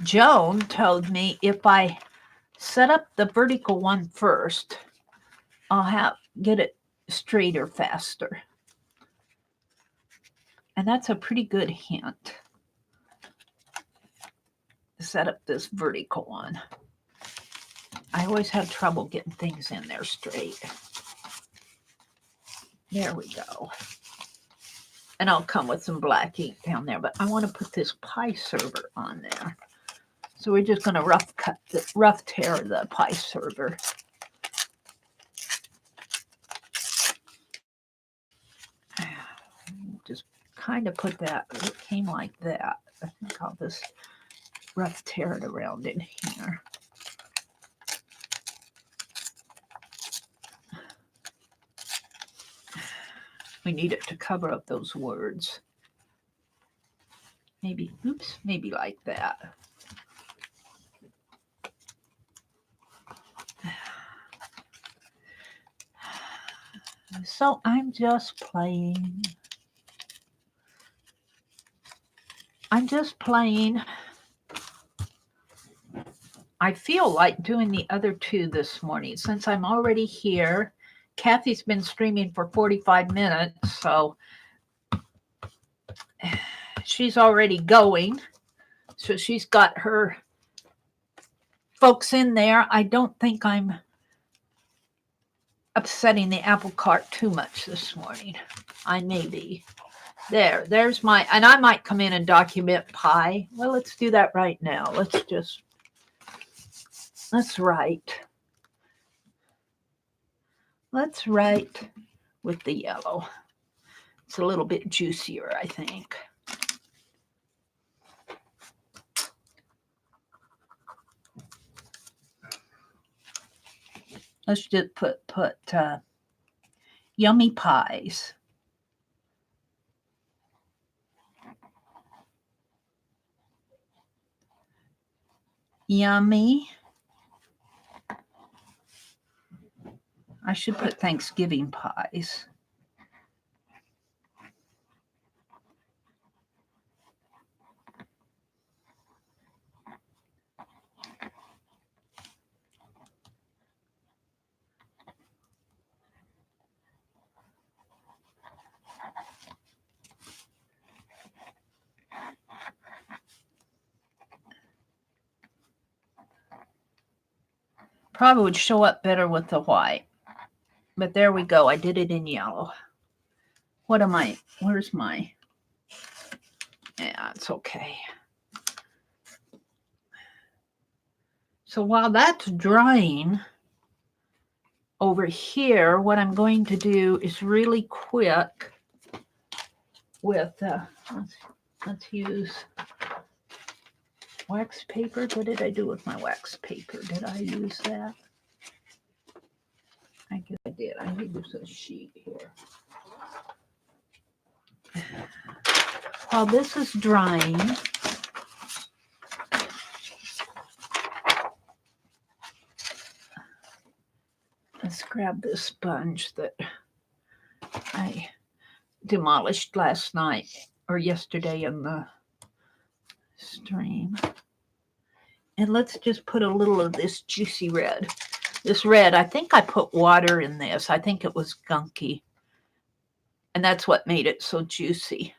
Joan told me if I set up the vertical one first, I'll get it straighter faster. And that's a pretty good hint. Set up this vertical one. I always have trouble getting things in there straight. There we go. And I'll come with some black ink down there, but I want to put this pie server on there. So we're just going to rough tear the pie server. kind of put that, it came like that. I think I'll just rough tear it around in here. We need it to cover up those words. Maybe, oops, maybe like that. So I'm just playing. I'm just playing. I feel like doing the other two this morning since I'm already here. Kathy's been streaming for 45 minutes, so she's already going. So she's got her folks in there. I don't think I'm upsetting the apple cart too much this morning. I may be. There's my, and I might come in and document pie. Well, let's do that right now. Let's write. Let's write with the yellow. It's a little bit juicier, I think. Let's just put yummy pies. Yummy. I should put Thanksgiving pies. Probably would show up better with the white. But there we go. I did it in yellow. What am I? Where's my? Yeah, it's okay. So while that's drying over here, what I'm going to do is really quick with, let's use wax paper. What did I do with my wax paper? Did I use that? I guess I did. I need this a sheet here. While this is drying, let's grab this sponge that I demolished last night or yesterday in the stream. And let's just put a little of this juicy red. This red, I think I put water in this. I think it was gunky. And that's what made it so juicy.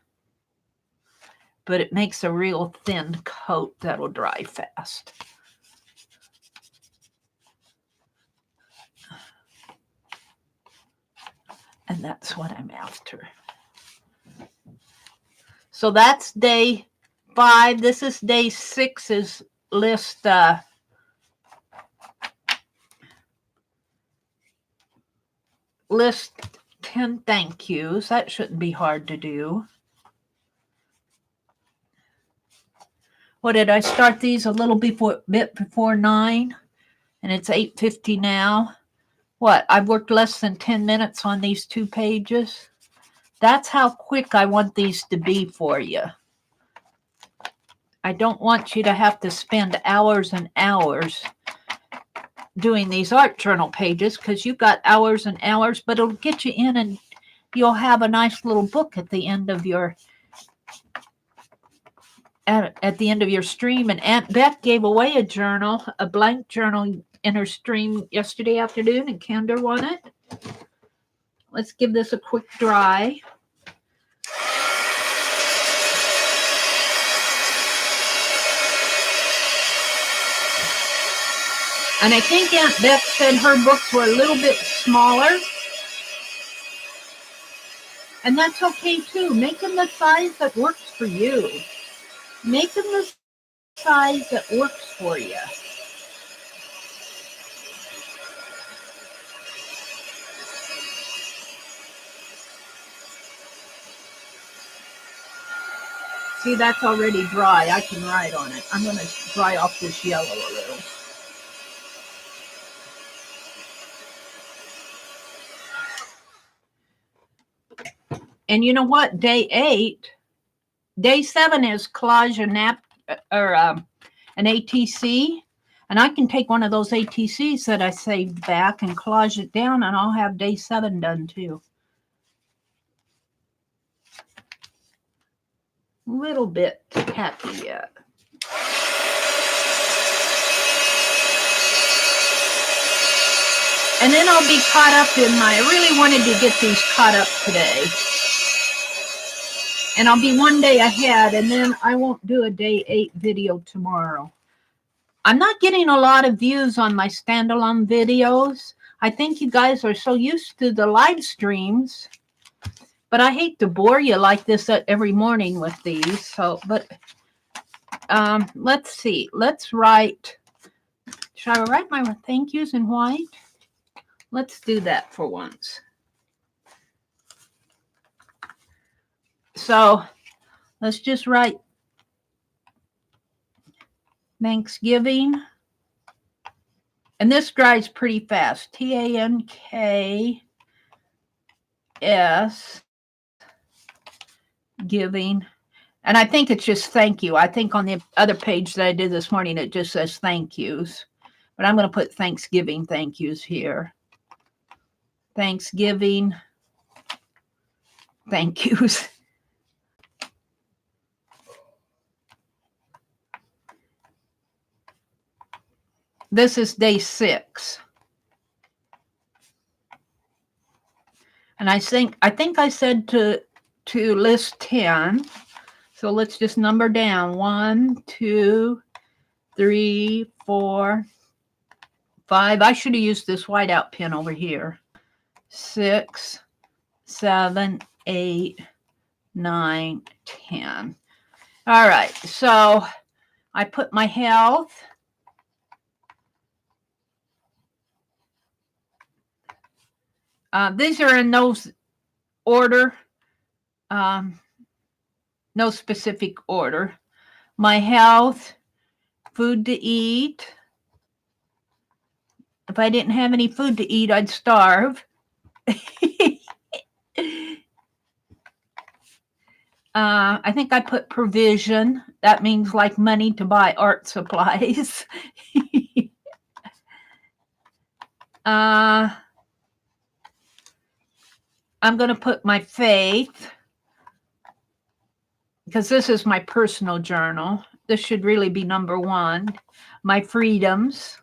But it makes a real thin coat that'll dry fast. And that's what I'm after. So that's day 5. This is day 6's list. List 10 thank yous. That shouldn't be hard to do. What did I start these a little bit before 9? And it's 8:50 now. What? I've worked less than 10 minutes on these 2 pages. That's how quick I want these to be for you. I don't want you to have to spend hours and hours doing these art journal pages because you've got hours and hours, but it'll get you in and you'll have a nice little book at the end of your at the end of your stream. And Aunt Beth gave away a journal, a blank journal in her stream yesterday afternoon, and Kendra won it. Let's give this a quick dry. And I think Aunt Beth said her books were a little bit smaller. And that's okay too. Make them the size that works for you. Make them the size that works for you. See, that's already dry. I can write on it. I'm going to dry off this yellow a little. And you know what? Day 7 is collage and an ATC. And I can take one of those ATCs that I saved back and collage it down, and I'll have day 7 done too. A little bit tacky yet. And then I'll be caught up in I really wanted to get these caught up today. And I'll be one day ahead, and then I won't do a day 8 video tomorrow. I'm not getting a lot of views on my standalone videos. I think you guys are so used to the live streams, but I hate to bore you like this every morning with these. So, but let's see. Let's write. Should I write my thank yous in white? Let's do that for once. So let's just write Thanksgiving. And this dries pretty fast. TANKS giving. And I think it's just thank you. I think on the other page that I did this morning, it just says thank yous. But I'm going to put Thanksgiving thank yous here. Thanksgiving thank yous. This is day 6. And I think I said to list 10. So let's just number down. 1, 2, 3, 4, 5. I should have used this whiteout pen over here. 6, 7, 8, 9, 10. All right. So I put my health. These are in no order, no specific order. My health, food to eat. If I didn't have any food to eat, I'd starve. I think I put provision. That means like money to buy art supplies. I'm going to put my faith, because this is my personal journal. This should really be number 1. My freedoms.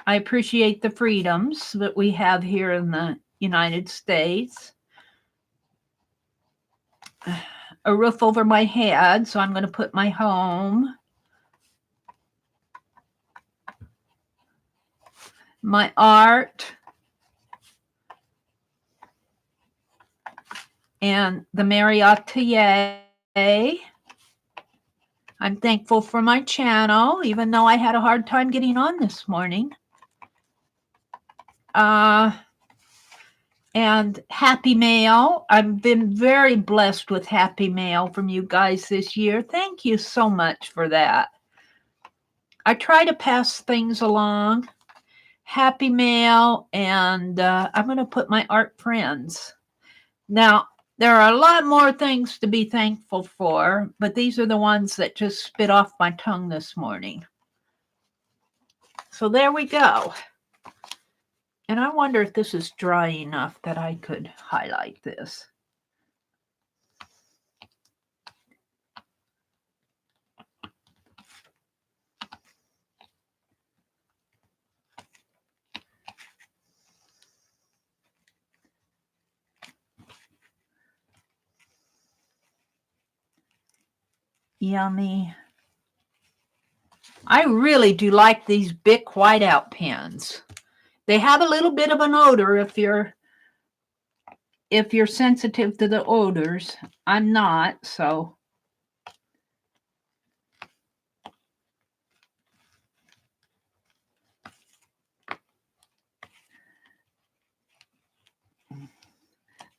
I appreciate the freedoms that we have here in the United States. A roof over my head, so I'm going to put my home. My art. And the Meri Atelier. I'm thankful for my channel, even though I had a hard time getting on this morning. And Happy Mail. I've been very blessed with Happy Mail from you guys this year. Thank you so much for that. I try to pass things along. Happy Mail, and I'm going to put my art friends. Now, there are a lot more things to be thankful for, but these are the ones that just spit off my tongue this morning. So there we go. And I wonder if this is dry enough that I could highlight this. Yummy. I really do like these Bic whiteout pens. They have a little bit of an odor if you're sensitive to the odors. I'm not, so.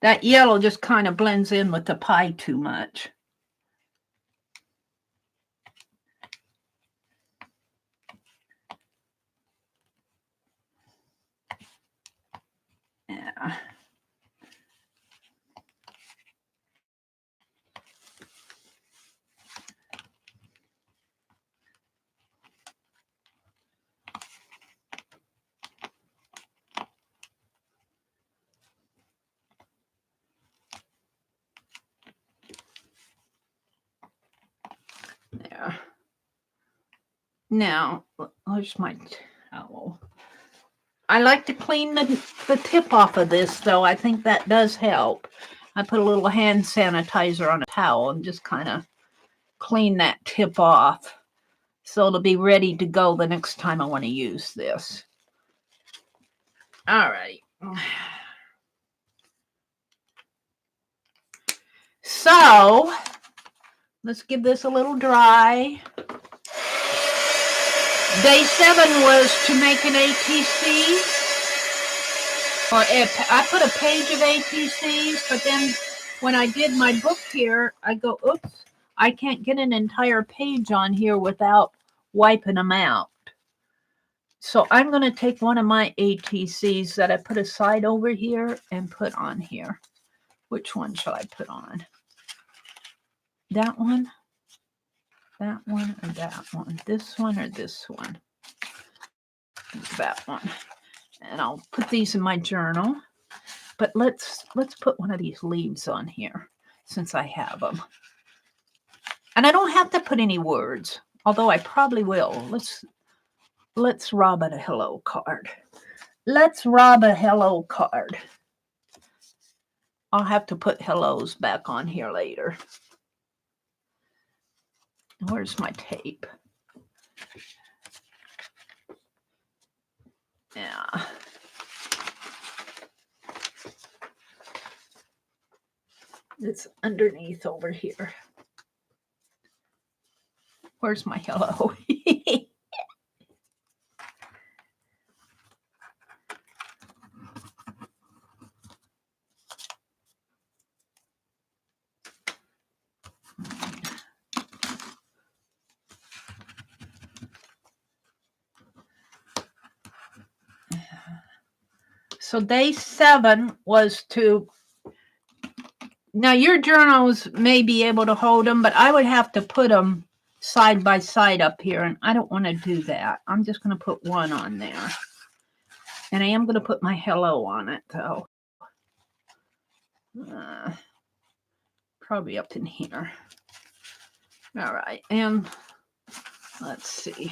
That yellow just kind of blends in with the pie too much. Now, where's my towel? I like to clean the tip off of this, though. I think that does help. I put a little hand sanitizer on a towel and just kind of clean that tip off so it'll be ready to go the next time I want to use this. All right. So let's give this a little dry. Day 7 was to make an ATC. Or I put a page of ATCs, but then when I did my book here, I go, oops, I can't get an entire page on here without wiping them out. So I'm going to take one of my ATCs that I put aside over here and put on here. Which one shall I put on? That one, or that one? This one or this one? That one. And I'll put these in my journal. But let's put one of these leaves on here since I have them. And I don't have to put any words, although I probably will. Let's rob it a hello card. Let's rob a hello card. I'll have to put hellos back on here later. Where's my tape? Yeah. It's underneath over here. Where's my hello? So day 7 was to, now your journals may be able to hold them, but I would have to put them side by side up here, and I don't want to do that. I'm just going to put one on there. And I am going to put my hello on it, though. Probably up in here. All right, and let's see.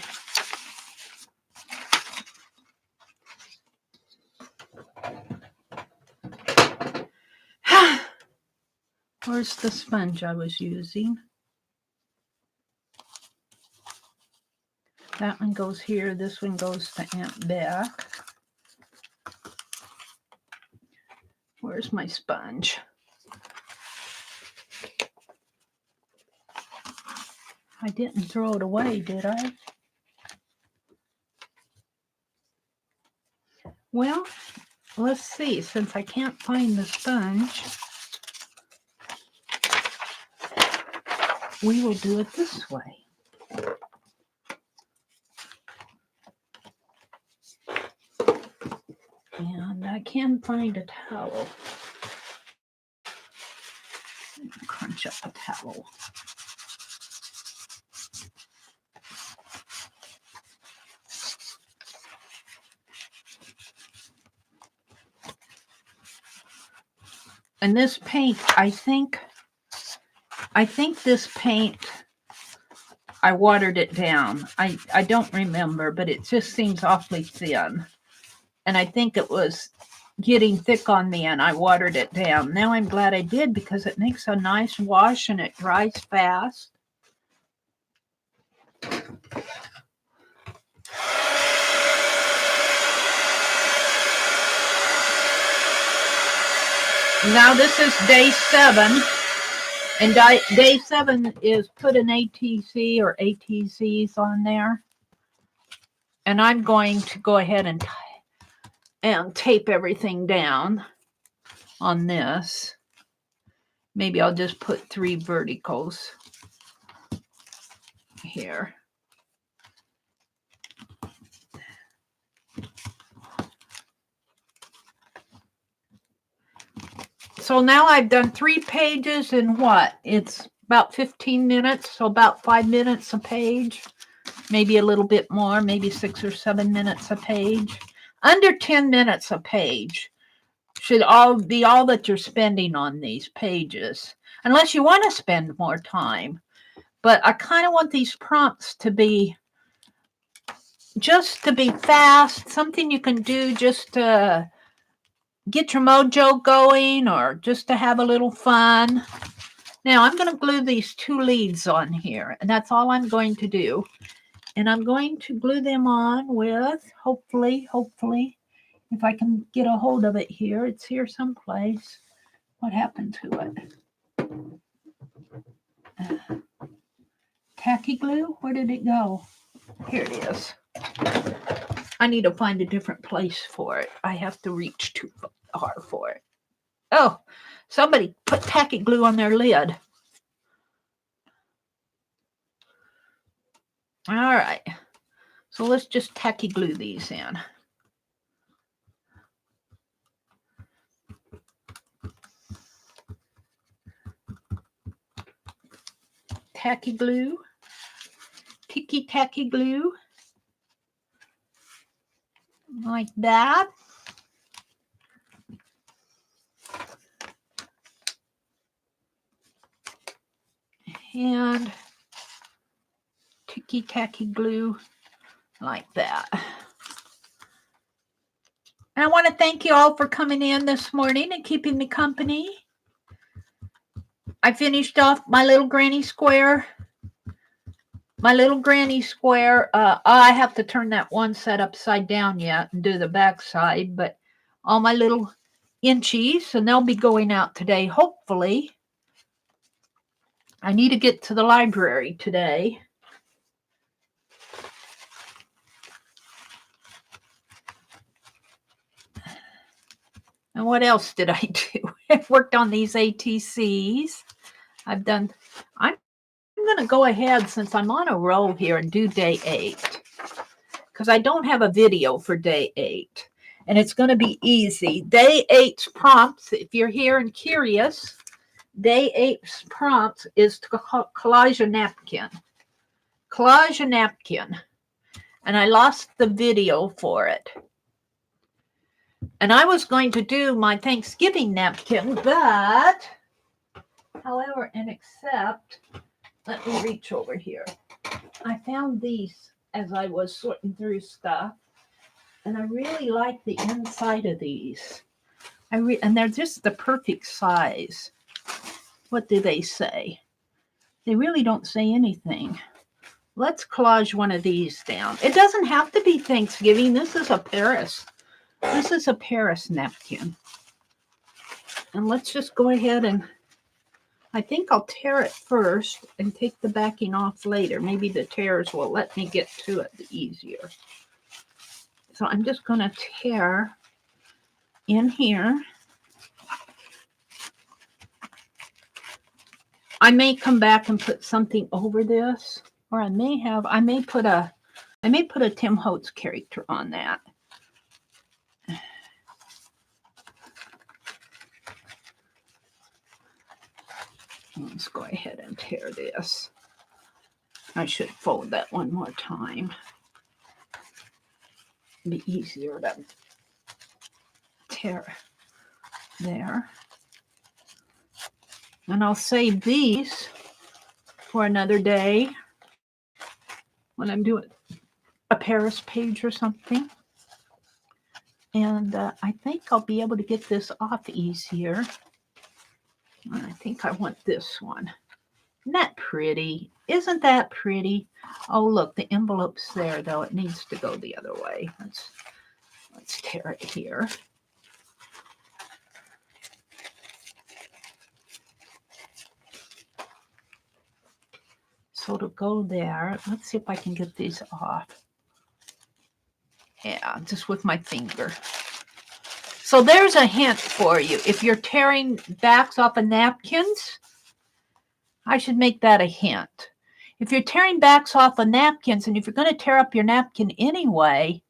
Where's the sponge I was using? That one goes here. This one goes to Aunt Beck. Where's my sponge? I didn't throw it away, did I? Well, let's see. Since I can't find the sponge, we will do it this way. And I can find a towel. Crunch up a towel. And this paint, I think this paint, I watered it down. I don't remember, but it just seems awfully thin. And I think it was getting thick on me and I watered it down. Now I'm glad I did because it makes a nice wash and it dries fast. Now this is day 7, and day 7 is put an ATC or ATCs on there. And I'm going to go ahead and tape everything down on this. Maybe I'll just put 3 verticals here. So now I've done 3 pages in what? It's about 15 minutes, so about 5 minutes a page. Maybe a little bit more, maybe 6 or 7 minutes a page. Under 10 minutes a page should all be all that you're spending on these pages, unless you want to spend more time. But I kind of want these prompts to be just to be fast, something you can do just to get your mojo going or just to have a little fun. Now I'm going to glue these 2 leads on here, and that's all I'm going to do. And I'm going to glue them on with, hopefully, if I can get a hold of it here. It's here someplace. What happened to it? Tacky glue? Where did it go? Here it is. I need to find a different place for it. I have to reach too far for it. Oh, somebody put tacky glue on their lid. All right. So let's just tacky glue these in. Tacky glue. Ticky tacky glue. Like that. And ticky tacky glue like that. And I want to thank you all for coming in this morning and keeping me company. I finished off my little granny square. I have to turn that one set upside down yet and do the back side, but all my little inchies, and they'll be going out today, hopefully. I need to get to the library today. And what else did I do? I've worked on these ATCs. I'm going to go ahead, since I'm on a roll here, and do day 8. Because I don't have a video for day 8. And it's going to be easy. Day 8's prompts, if you're here and curious, day 8's prompts is to collage a napkin. Collage a napkin. And I lost the video for it. And I was going to do my Thanksgiving napkin, but, however, and except, let me reach over here. I found these as I was sorting through stuff, and I really like the inside of these. And they're just the perfect size. What do they say? They really don't say anything. Let's collage one of these down. It doesn't have to be Thanksgiving. This is a Paris. This is a Paris napkin. And let's just go ahead and, I think I'll tear it first and take the backing off later. Maybe the tears will let me get to it easier. So I'm just going to tear in here. I may come back and put something over this, or I may put a Tim Holtz character on that. Let's go ahead and tear this. I should fold that one more time. It'd be easier to tear there. And I'll save these for another day when I'm doing a Paris page or something. And I think I'll be able to get this off easier. I think I want this one. Isn't that pretty? Isn't that pretty? Oh, look, the envelope's there, though. It needs to go the other way. Let's tear it here. So to go there, let's see if I can get these off. Yeah, just with my finger. So there's a hint for you. If you're tearing backs off of napkins, I should make that a hint. If you're tearing backs off of napkins, and if you're going to tear up your napkin anyway,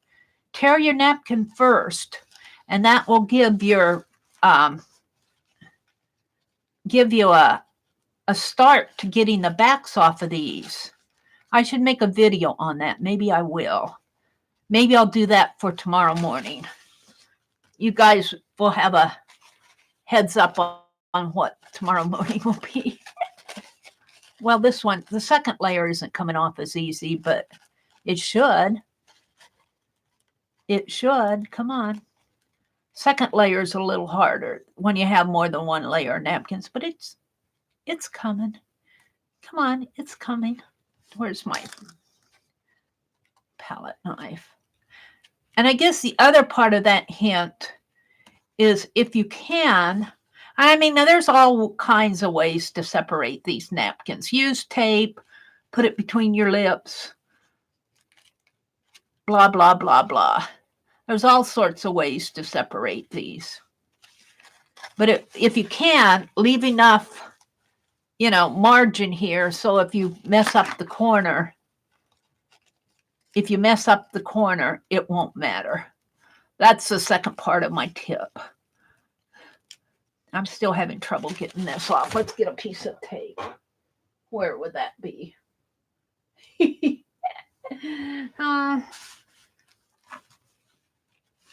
tear your napkin first, and that will give you a start to getting the backs off of these. I should make a video on that. Maybe I will. Maybe I'll do that for tomorrow morning. You guys will have a heads up on what tomorrow morning will be. Well, this one, the second layer isn't coming off as easy, but it should. It should. Come on. Second layer is a little harder when you have more than one layer of napkins, but it's coming. Come on, it's coming. Where's my palette knife? And I guess the other part of that hint is if you can, I mean, now there's all kinds of ways to separate these napkins. Use tape, put it between your lips, blah, blah, blah, blah. There's all sorts of ways to separate these. But if you can, leave enough, margin here. So if you mess up the corner, it won't matter. That's the second part of my tip. I'm still having trouble getting this off. Let's get a piece of tape. Where would that be?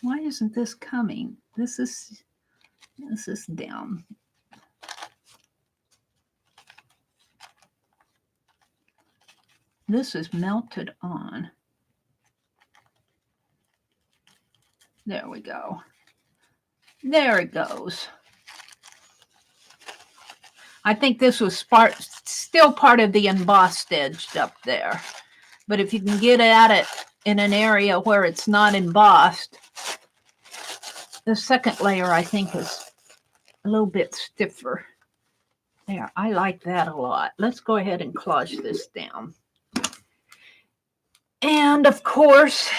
Why isn't this coming? This is down. This is melted on. There we go. There it goes. I think this was still part of the embossed edge up there. But if you can get at it in an area where it's not embossed, the second layer, I think, is a little bit stiffer. There, I like that a lot. Let's go ahead and collage this down. And, of course,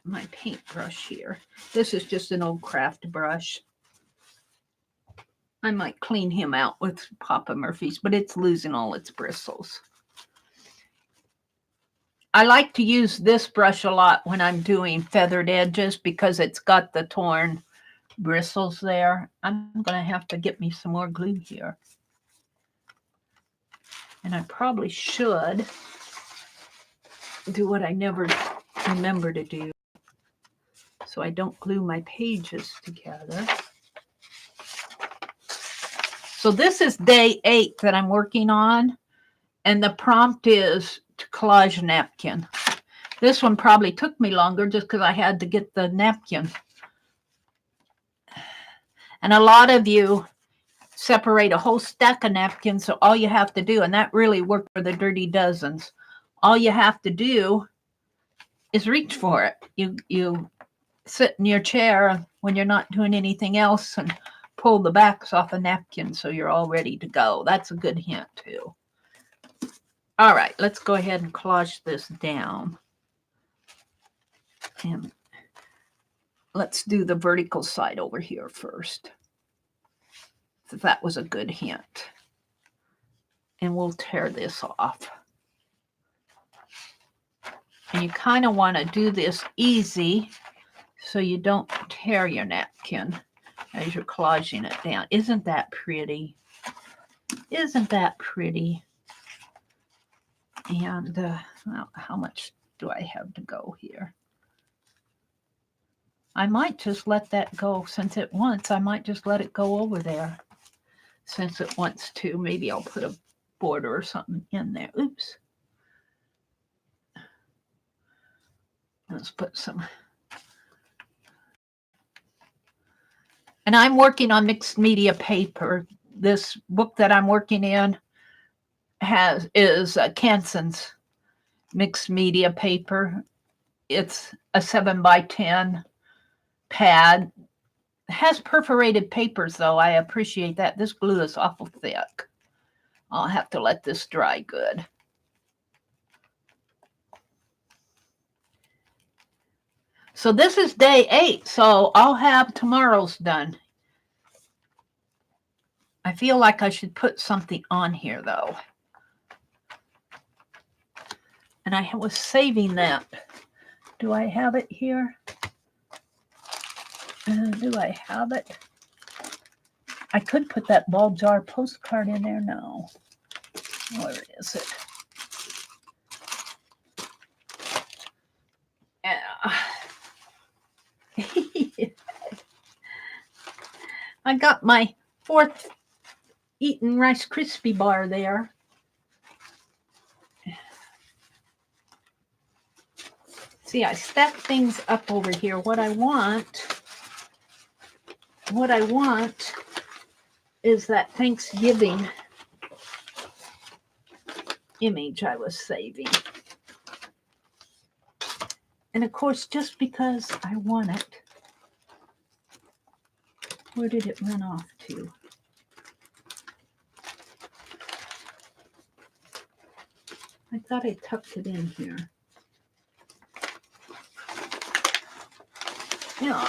my paintbrush here. This is just an old craft brush. I might clean him out with Papa Murphy's, but it's losing all its bristles. I like to use this brush a lot when I'm doing feathered edges because it's got the torn bristles there. I'm going to have to get me some more glue here. And I probably should do what I never remember to do, so I don't glue my pages together. So this is day 8 that I'm working on, and the prompt is to collage napkin. This one probably took me longer just because I had to get the napkin. And a lot of you separate a whole stack of napkins, so all you have to do, and that really worked for the Dirty Dozens, all you have to do is reach for it. You sit in your chair when you're not doing anything else and pull the backs off a napkin so you're all ready to go. That's a good hint too. All right, let's go ahead and collage this down. And let's do the vertical side over here first. So that was a good hint. And we'll tear this off. And you kind of want to do this easy so you don't tear your napkin as you're collaging it down. Isn't that pretty? Isn't that pretty? And well, how much do I have to go here? I might just let that go since it wants. I might just let it go over there since it wants to. Maybe I'll put a border or something in there. Oops. Let's put some. And I'm working on mixed media paper. This book that I'm working in is Kanson's mixed media paper. It's a 7x10 pad. It has perforated papers, though. I appreciate that. This glue is awful thick. I'll have to let this dry good. So this is day 8, so I'll have tomorrow's done. I feel like I should put something on here, though. And I was saving that. Do I have it here? Do I have it? I could put that ball jar postcard in there. No. Where is it? Yeah. I got my 4th eaten Rice Krispie bar there. See, I stack things up over here. What I want is that Thanksgiving image I was saving. And of course, just because I want it, where did it run off to? I thought I tucked it in here. Yeah.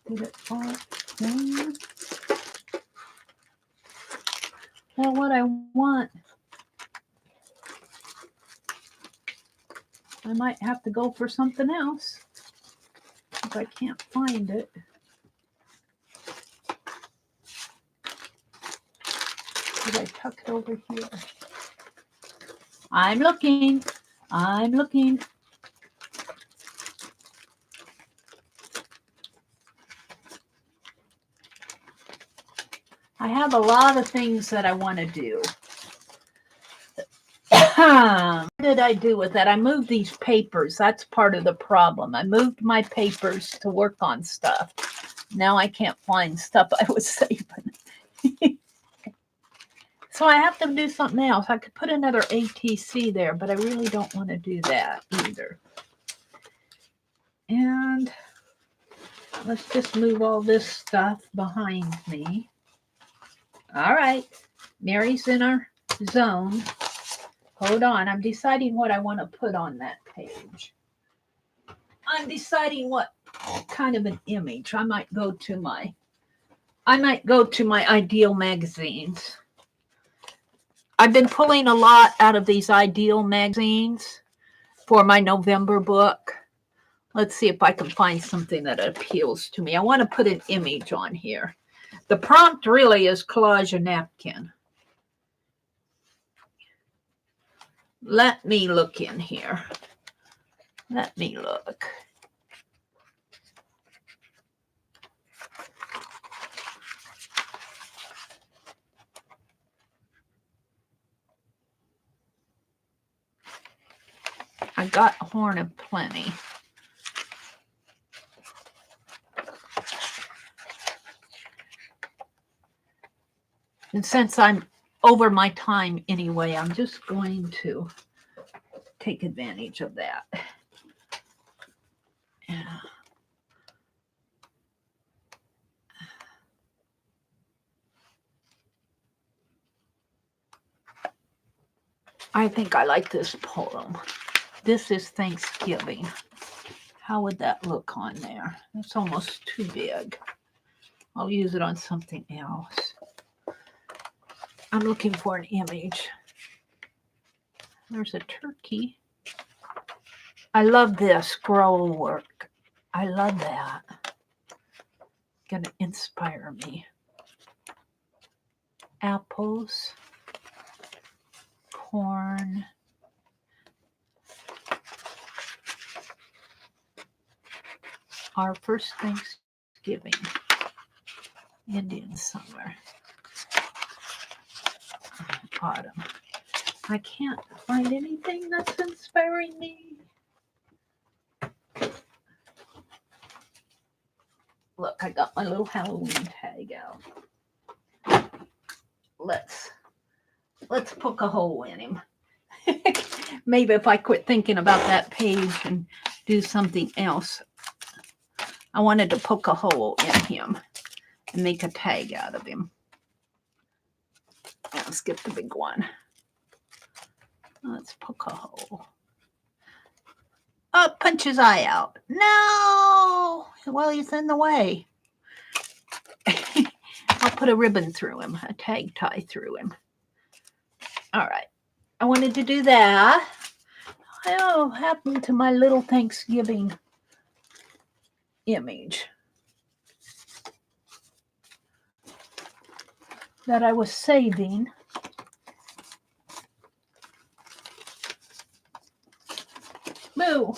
Did it fall down? Well, what I want, I might have to go for something else if I can't find it. Did I tuck it over here? I'm looking. I'm looking. I have a lot of things that I want to do. What did I do with that? I moved these papers. That's part of the problem. I moved my papers to work on stuff. Now I can't find stuff I was saving. So I have to do something else. I could put another ATC there, but I really don't want to do that either. And let's just move all this stuff behind me. All right. Meri's in our zone. Hold on. I'm deciding what I want to put on that page. I'm deciding what kind of an image. I might go to my Ideal magazines. I've been pulling a lot out of these Ideal magazines for my November book. Let's see if I can find something that appeals to me. I want to put an image on here. The prompt really is collage a napkin. Let me look in here. Let me look. I got a horn of plenty. And since I'm over my time anyway, I'm just going to take advantage of that. Yeah. I think I like this poem. This is Thanksgiving. How would that look on there? It's almost too big. I'll use it on something else. I'm looking for an image. There's a turkey. I love this scroll work. I love that. Gonna inspire me. Apples, corn. Our first Thanksgiving. Indian summer. Autumn. I can't find anything that's inspiring me. Look, I got my little Halloween tag out. Let's poke a hole in him. Maybe if I quit thinking about that page and do something else. I wanted to poke a hole in him and make a tag out of him. Let's get the big one. Let's poke a hole. Oh, punch his eye out. No! Well, he's in the way. I'll put a ribbon through him, a tag tie through him. All right. I wanted to do that. Oh, what happened to my little Thanksgiving image that I was saving? Moo.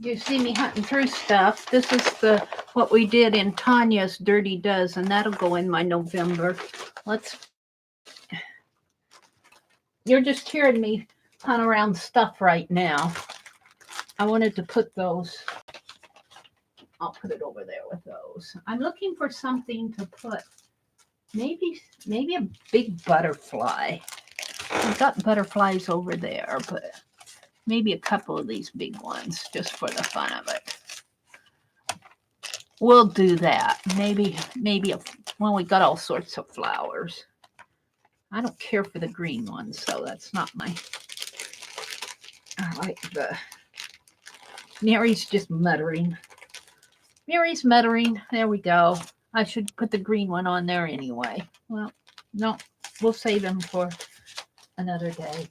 You see me hunting through stuff. This is what we did in Tanya's Dirty Dozen. That'll go in my November. You're just hearing me hunt around stuff right now. I wanted to put those. I'll put it over there with those. I'm looking for something to put. Maybe a big butterfly. I've got butterflies over there, but maybe a couple of these big ones just for the fun of it. We'll do that. Maybe well, we got all sorts of flowers. I don't care for the green ones, so that's not my. I like the. Meri's just muttering. Meri's muttering. There we go. I should put the green one on there anyway. Well, no, we'll save them for another day.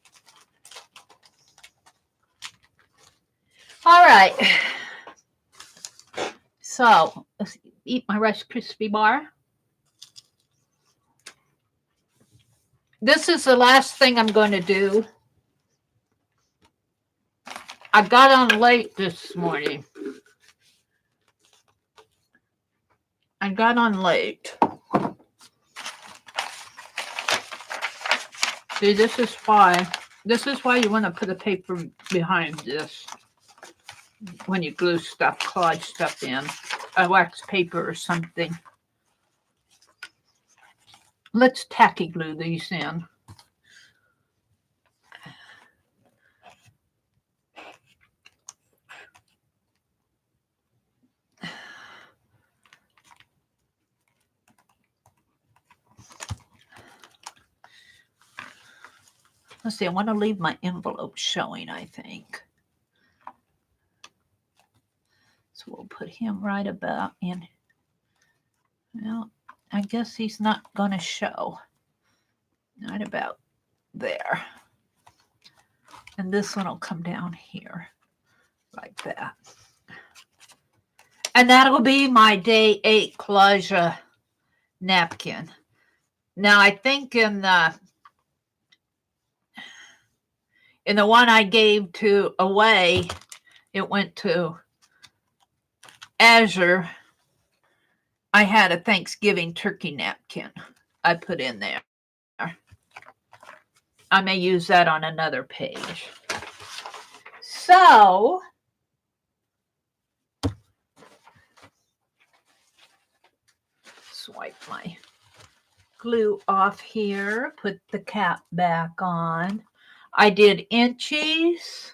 All right. So let's eat my Rice Krispie bar. This is the last thing I'm going to do. I got on late this morning. I got on late. See, this is why you want to put a paper behind this when you glue stuff, collage stuff in, a wax paper or something. Let's tacky glue these in. Let's see, I want to leave my envelope showing, I think. So we'll put him right about in. Well, I guess he's not going to show. Right about there. And this one will come down here like that. And that'll be my day 8 collage napkin. Now, I think in the one I gave away, it went to Azure. I had a Thanksgiving turkey napkin I put in there. I may use that on another page. So, swipe my glue off here, put the cap back on. I did Inchies.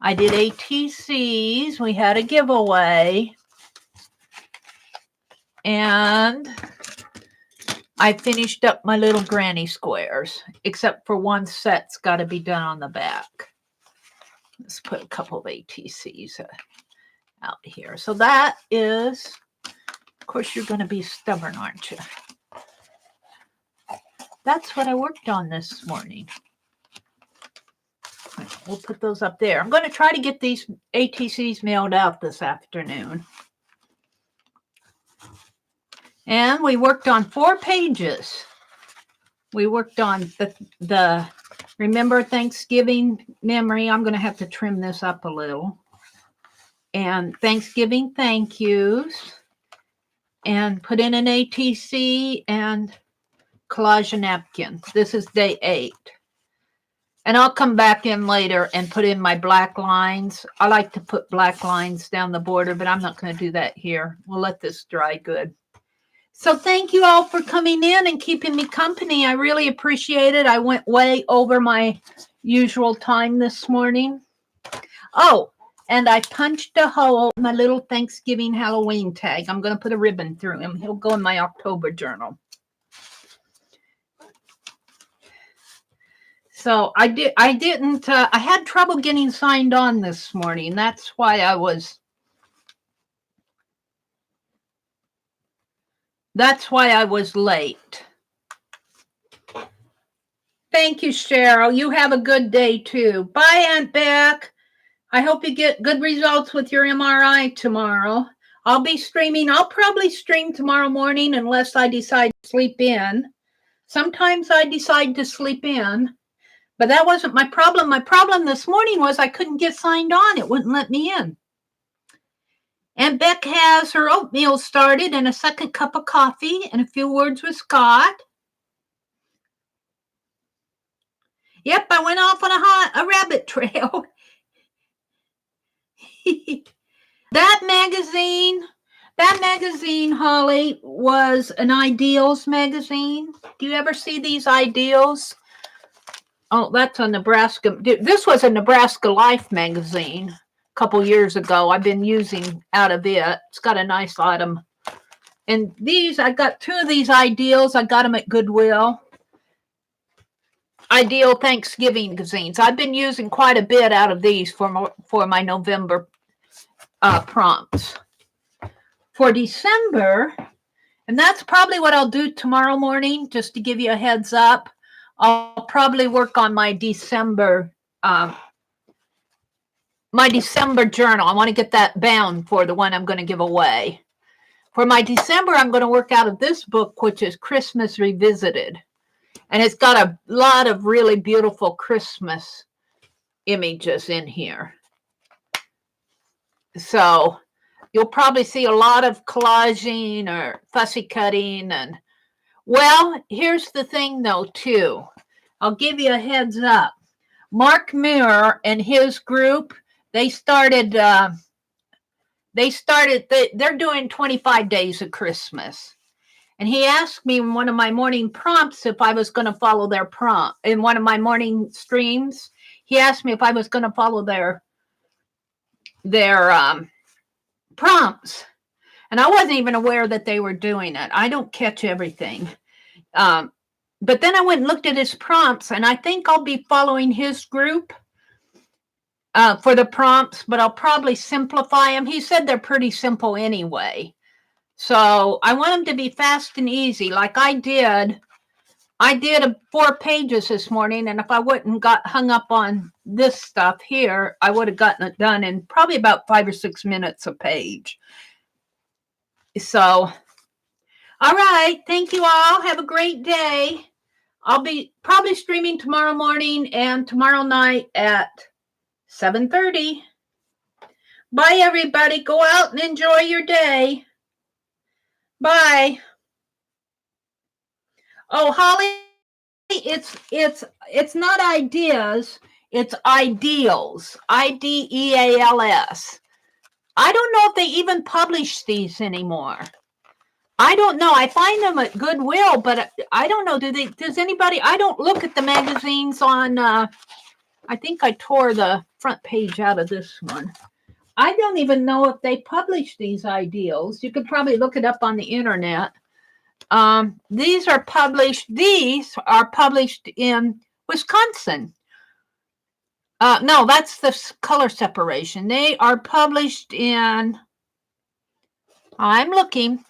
I did ATCs. We had a giveaway. And I finished up my little granny squares, except for one set's got to be done on the back. Let's put a couple of ATCs out here. So that is, of course, you're going to be stubborn, aren't you? That's what I worked on this morning. We'll put those up there. I'm going to try to get these ATCs mailed out this afternoon. And we worked on 4 pages. We worked on the remember Thanksgiving memory. I'm going to have to trim this up a little. And Thanksgiving thank yous. And put in an ATC and collage a napkin. This is day 8. And I'll come back in later and put in my black lines. I like to put black lines down the border, but I'm not going to do that here. We'll let this dry good. So thank you all for coming in and keeping me company. I really appreciate it. I went way over my usual time this morning. Oh, and I punched a hole in my little Thanksgiving Halloween tag. I'm going to put a ribbon through him. He'll go in my October journal. So I had trouble getting signed on this morning. That's why I was late. Thank you, Cheryl. You have a good day too. Bye, Aunt Beck. I hope you get good results with your MRI tomorrow. I'll be streaming. I'll probably stream tomorrow morning unless I decide to sleep in. Sometimes I decide to sleep in. But that wasn't my problem. My problem this morning was I couldn't get signed on. It wouldn't let me in. And Beck has her oatmeal started and a second cup of coffee and a few words with Scott. Yep, I went off on a rabbit trail. That magazine, Holly, was an Ideals magazine. Do you ever see these Ideals? Oh, that's a Nebraska. This was a Nebraska Life magazine a couple years ago. I've been using out of it. It's got a nice item. And these, I got 2 of these Ideals. I got them at Goodwill. Ideal Thanksgiving magazines. I've been using quite a bit out of these for my November prompts. For December, and that's probably what I'll do tomorrow morning, just to give you a heads up. I'll probably work on my December journal. I want to get that bound for the one I'm going to give away. For my December, I'm going to work out of this book, which is Christmas Revisited. And it's got a lot of really beautiful Christmas images in here. So you'll probably see a lot of collaging or fussy cutting. And well, here's the thing though, too. I'll give you a heads up. Mark Muir and his group, they're doing 25 days of Christmas. And he asked me in one of my morning prompts if I was going to follow their prompt. In one of my morning streams, he asked me if I was going to follow their prompts. And I wasn't even aware that they were doing it. I don't catch everything. But then I went and looked at his prompts, and I think I'll be following his group for the prompts, but I'll probably simplify them. He said they're pretty simple anyway. So I want them to be fast and easy like I did. I did 4 pages this morning, and if I wouldn't got hung up on this stuff here, I would have gotten it done in probably about 5 or 6 minutes a page. So, all right. Thank you all. Have a great day. I'll be probably streaming tomorrow morning and tomorrow night at 7:30. Bye, everybody. Go out and enjoy your day. Bye. Oh, Holly, it's not ideas, it's ideals. IDEALS. I don't know if they even publish these anymore. I don't know. I find them at Goodwill, but I don't know. Does anybody? I don't look at the magazines on. I think I tore the front page out of this one. I don't even know if they publish these ideals. You could probably look it up on the internet. These are published in Wisconsin. No, that's the color separation. They are published in, I'm looking.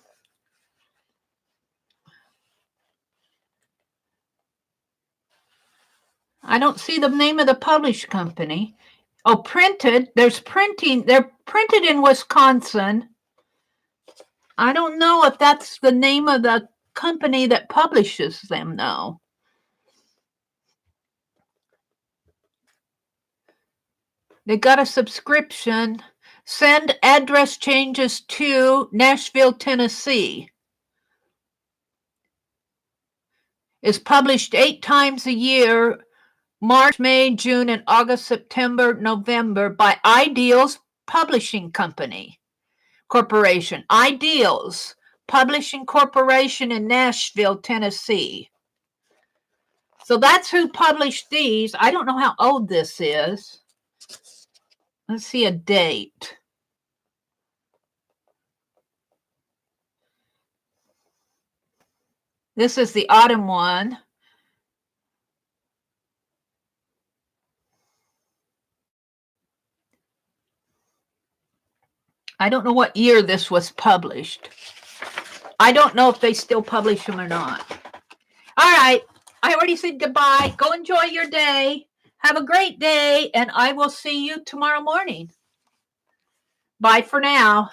I don't see the name of the published company. Oh, printed. There's printing. They're printed in Wisconsin. I don't know if that's the name of the company that publishes them, though. They got a subscription. Send address changes to Nashville, Tennessee. Is published 8 times a year. March, May, June, and August, September, November by Ideals Publishing Company Corporation. Ideals Publishing Corporation in Nashville, Tennessee. So that's who published these. I don't know how old this is. Let's see a date. This is the autumn one. I don't know what year this was published. I don't know if they still publish them or not. All right. I already said goodbye. Go enjoy your day. Have a great day, and I will see you tomorrow morning. Bye for now.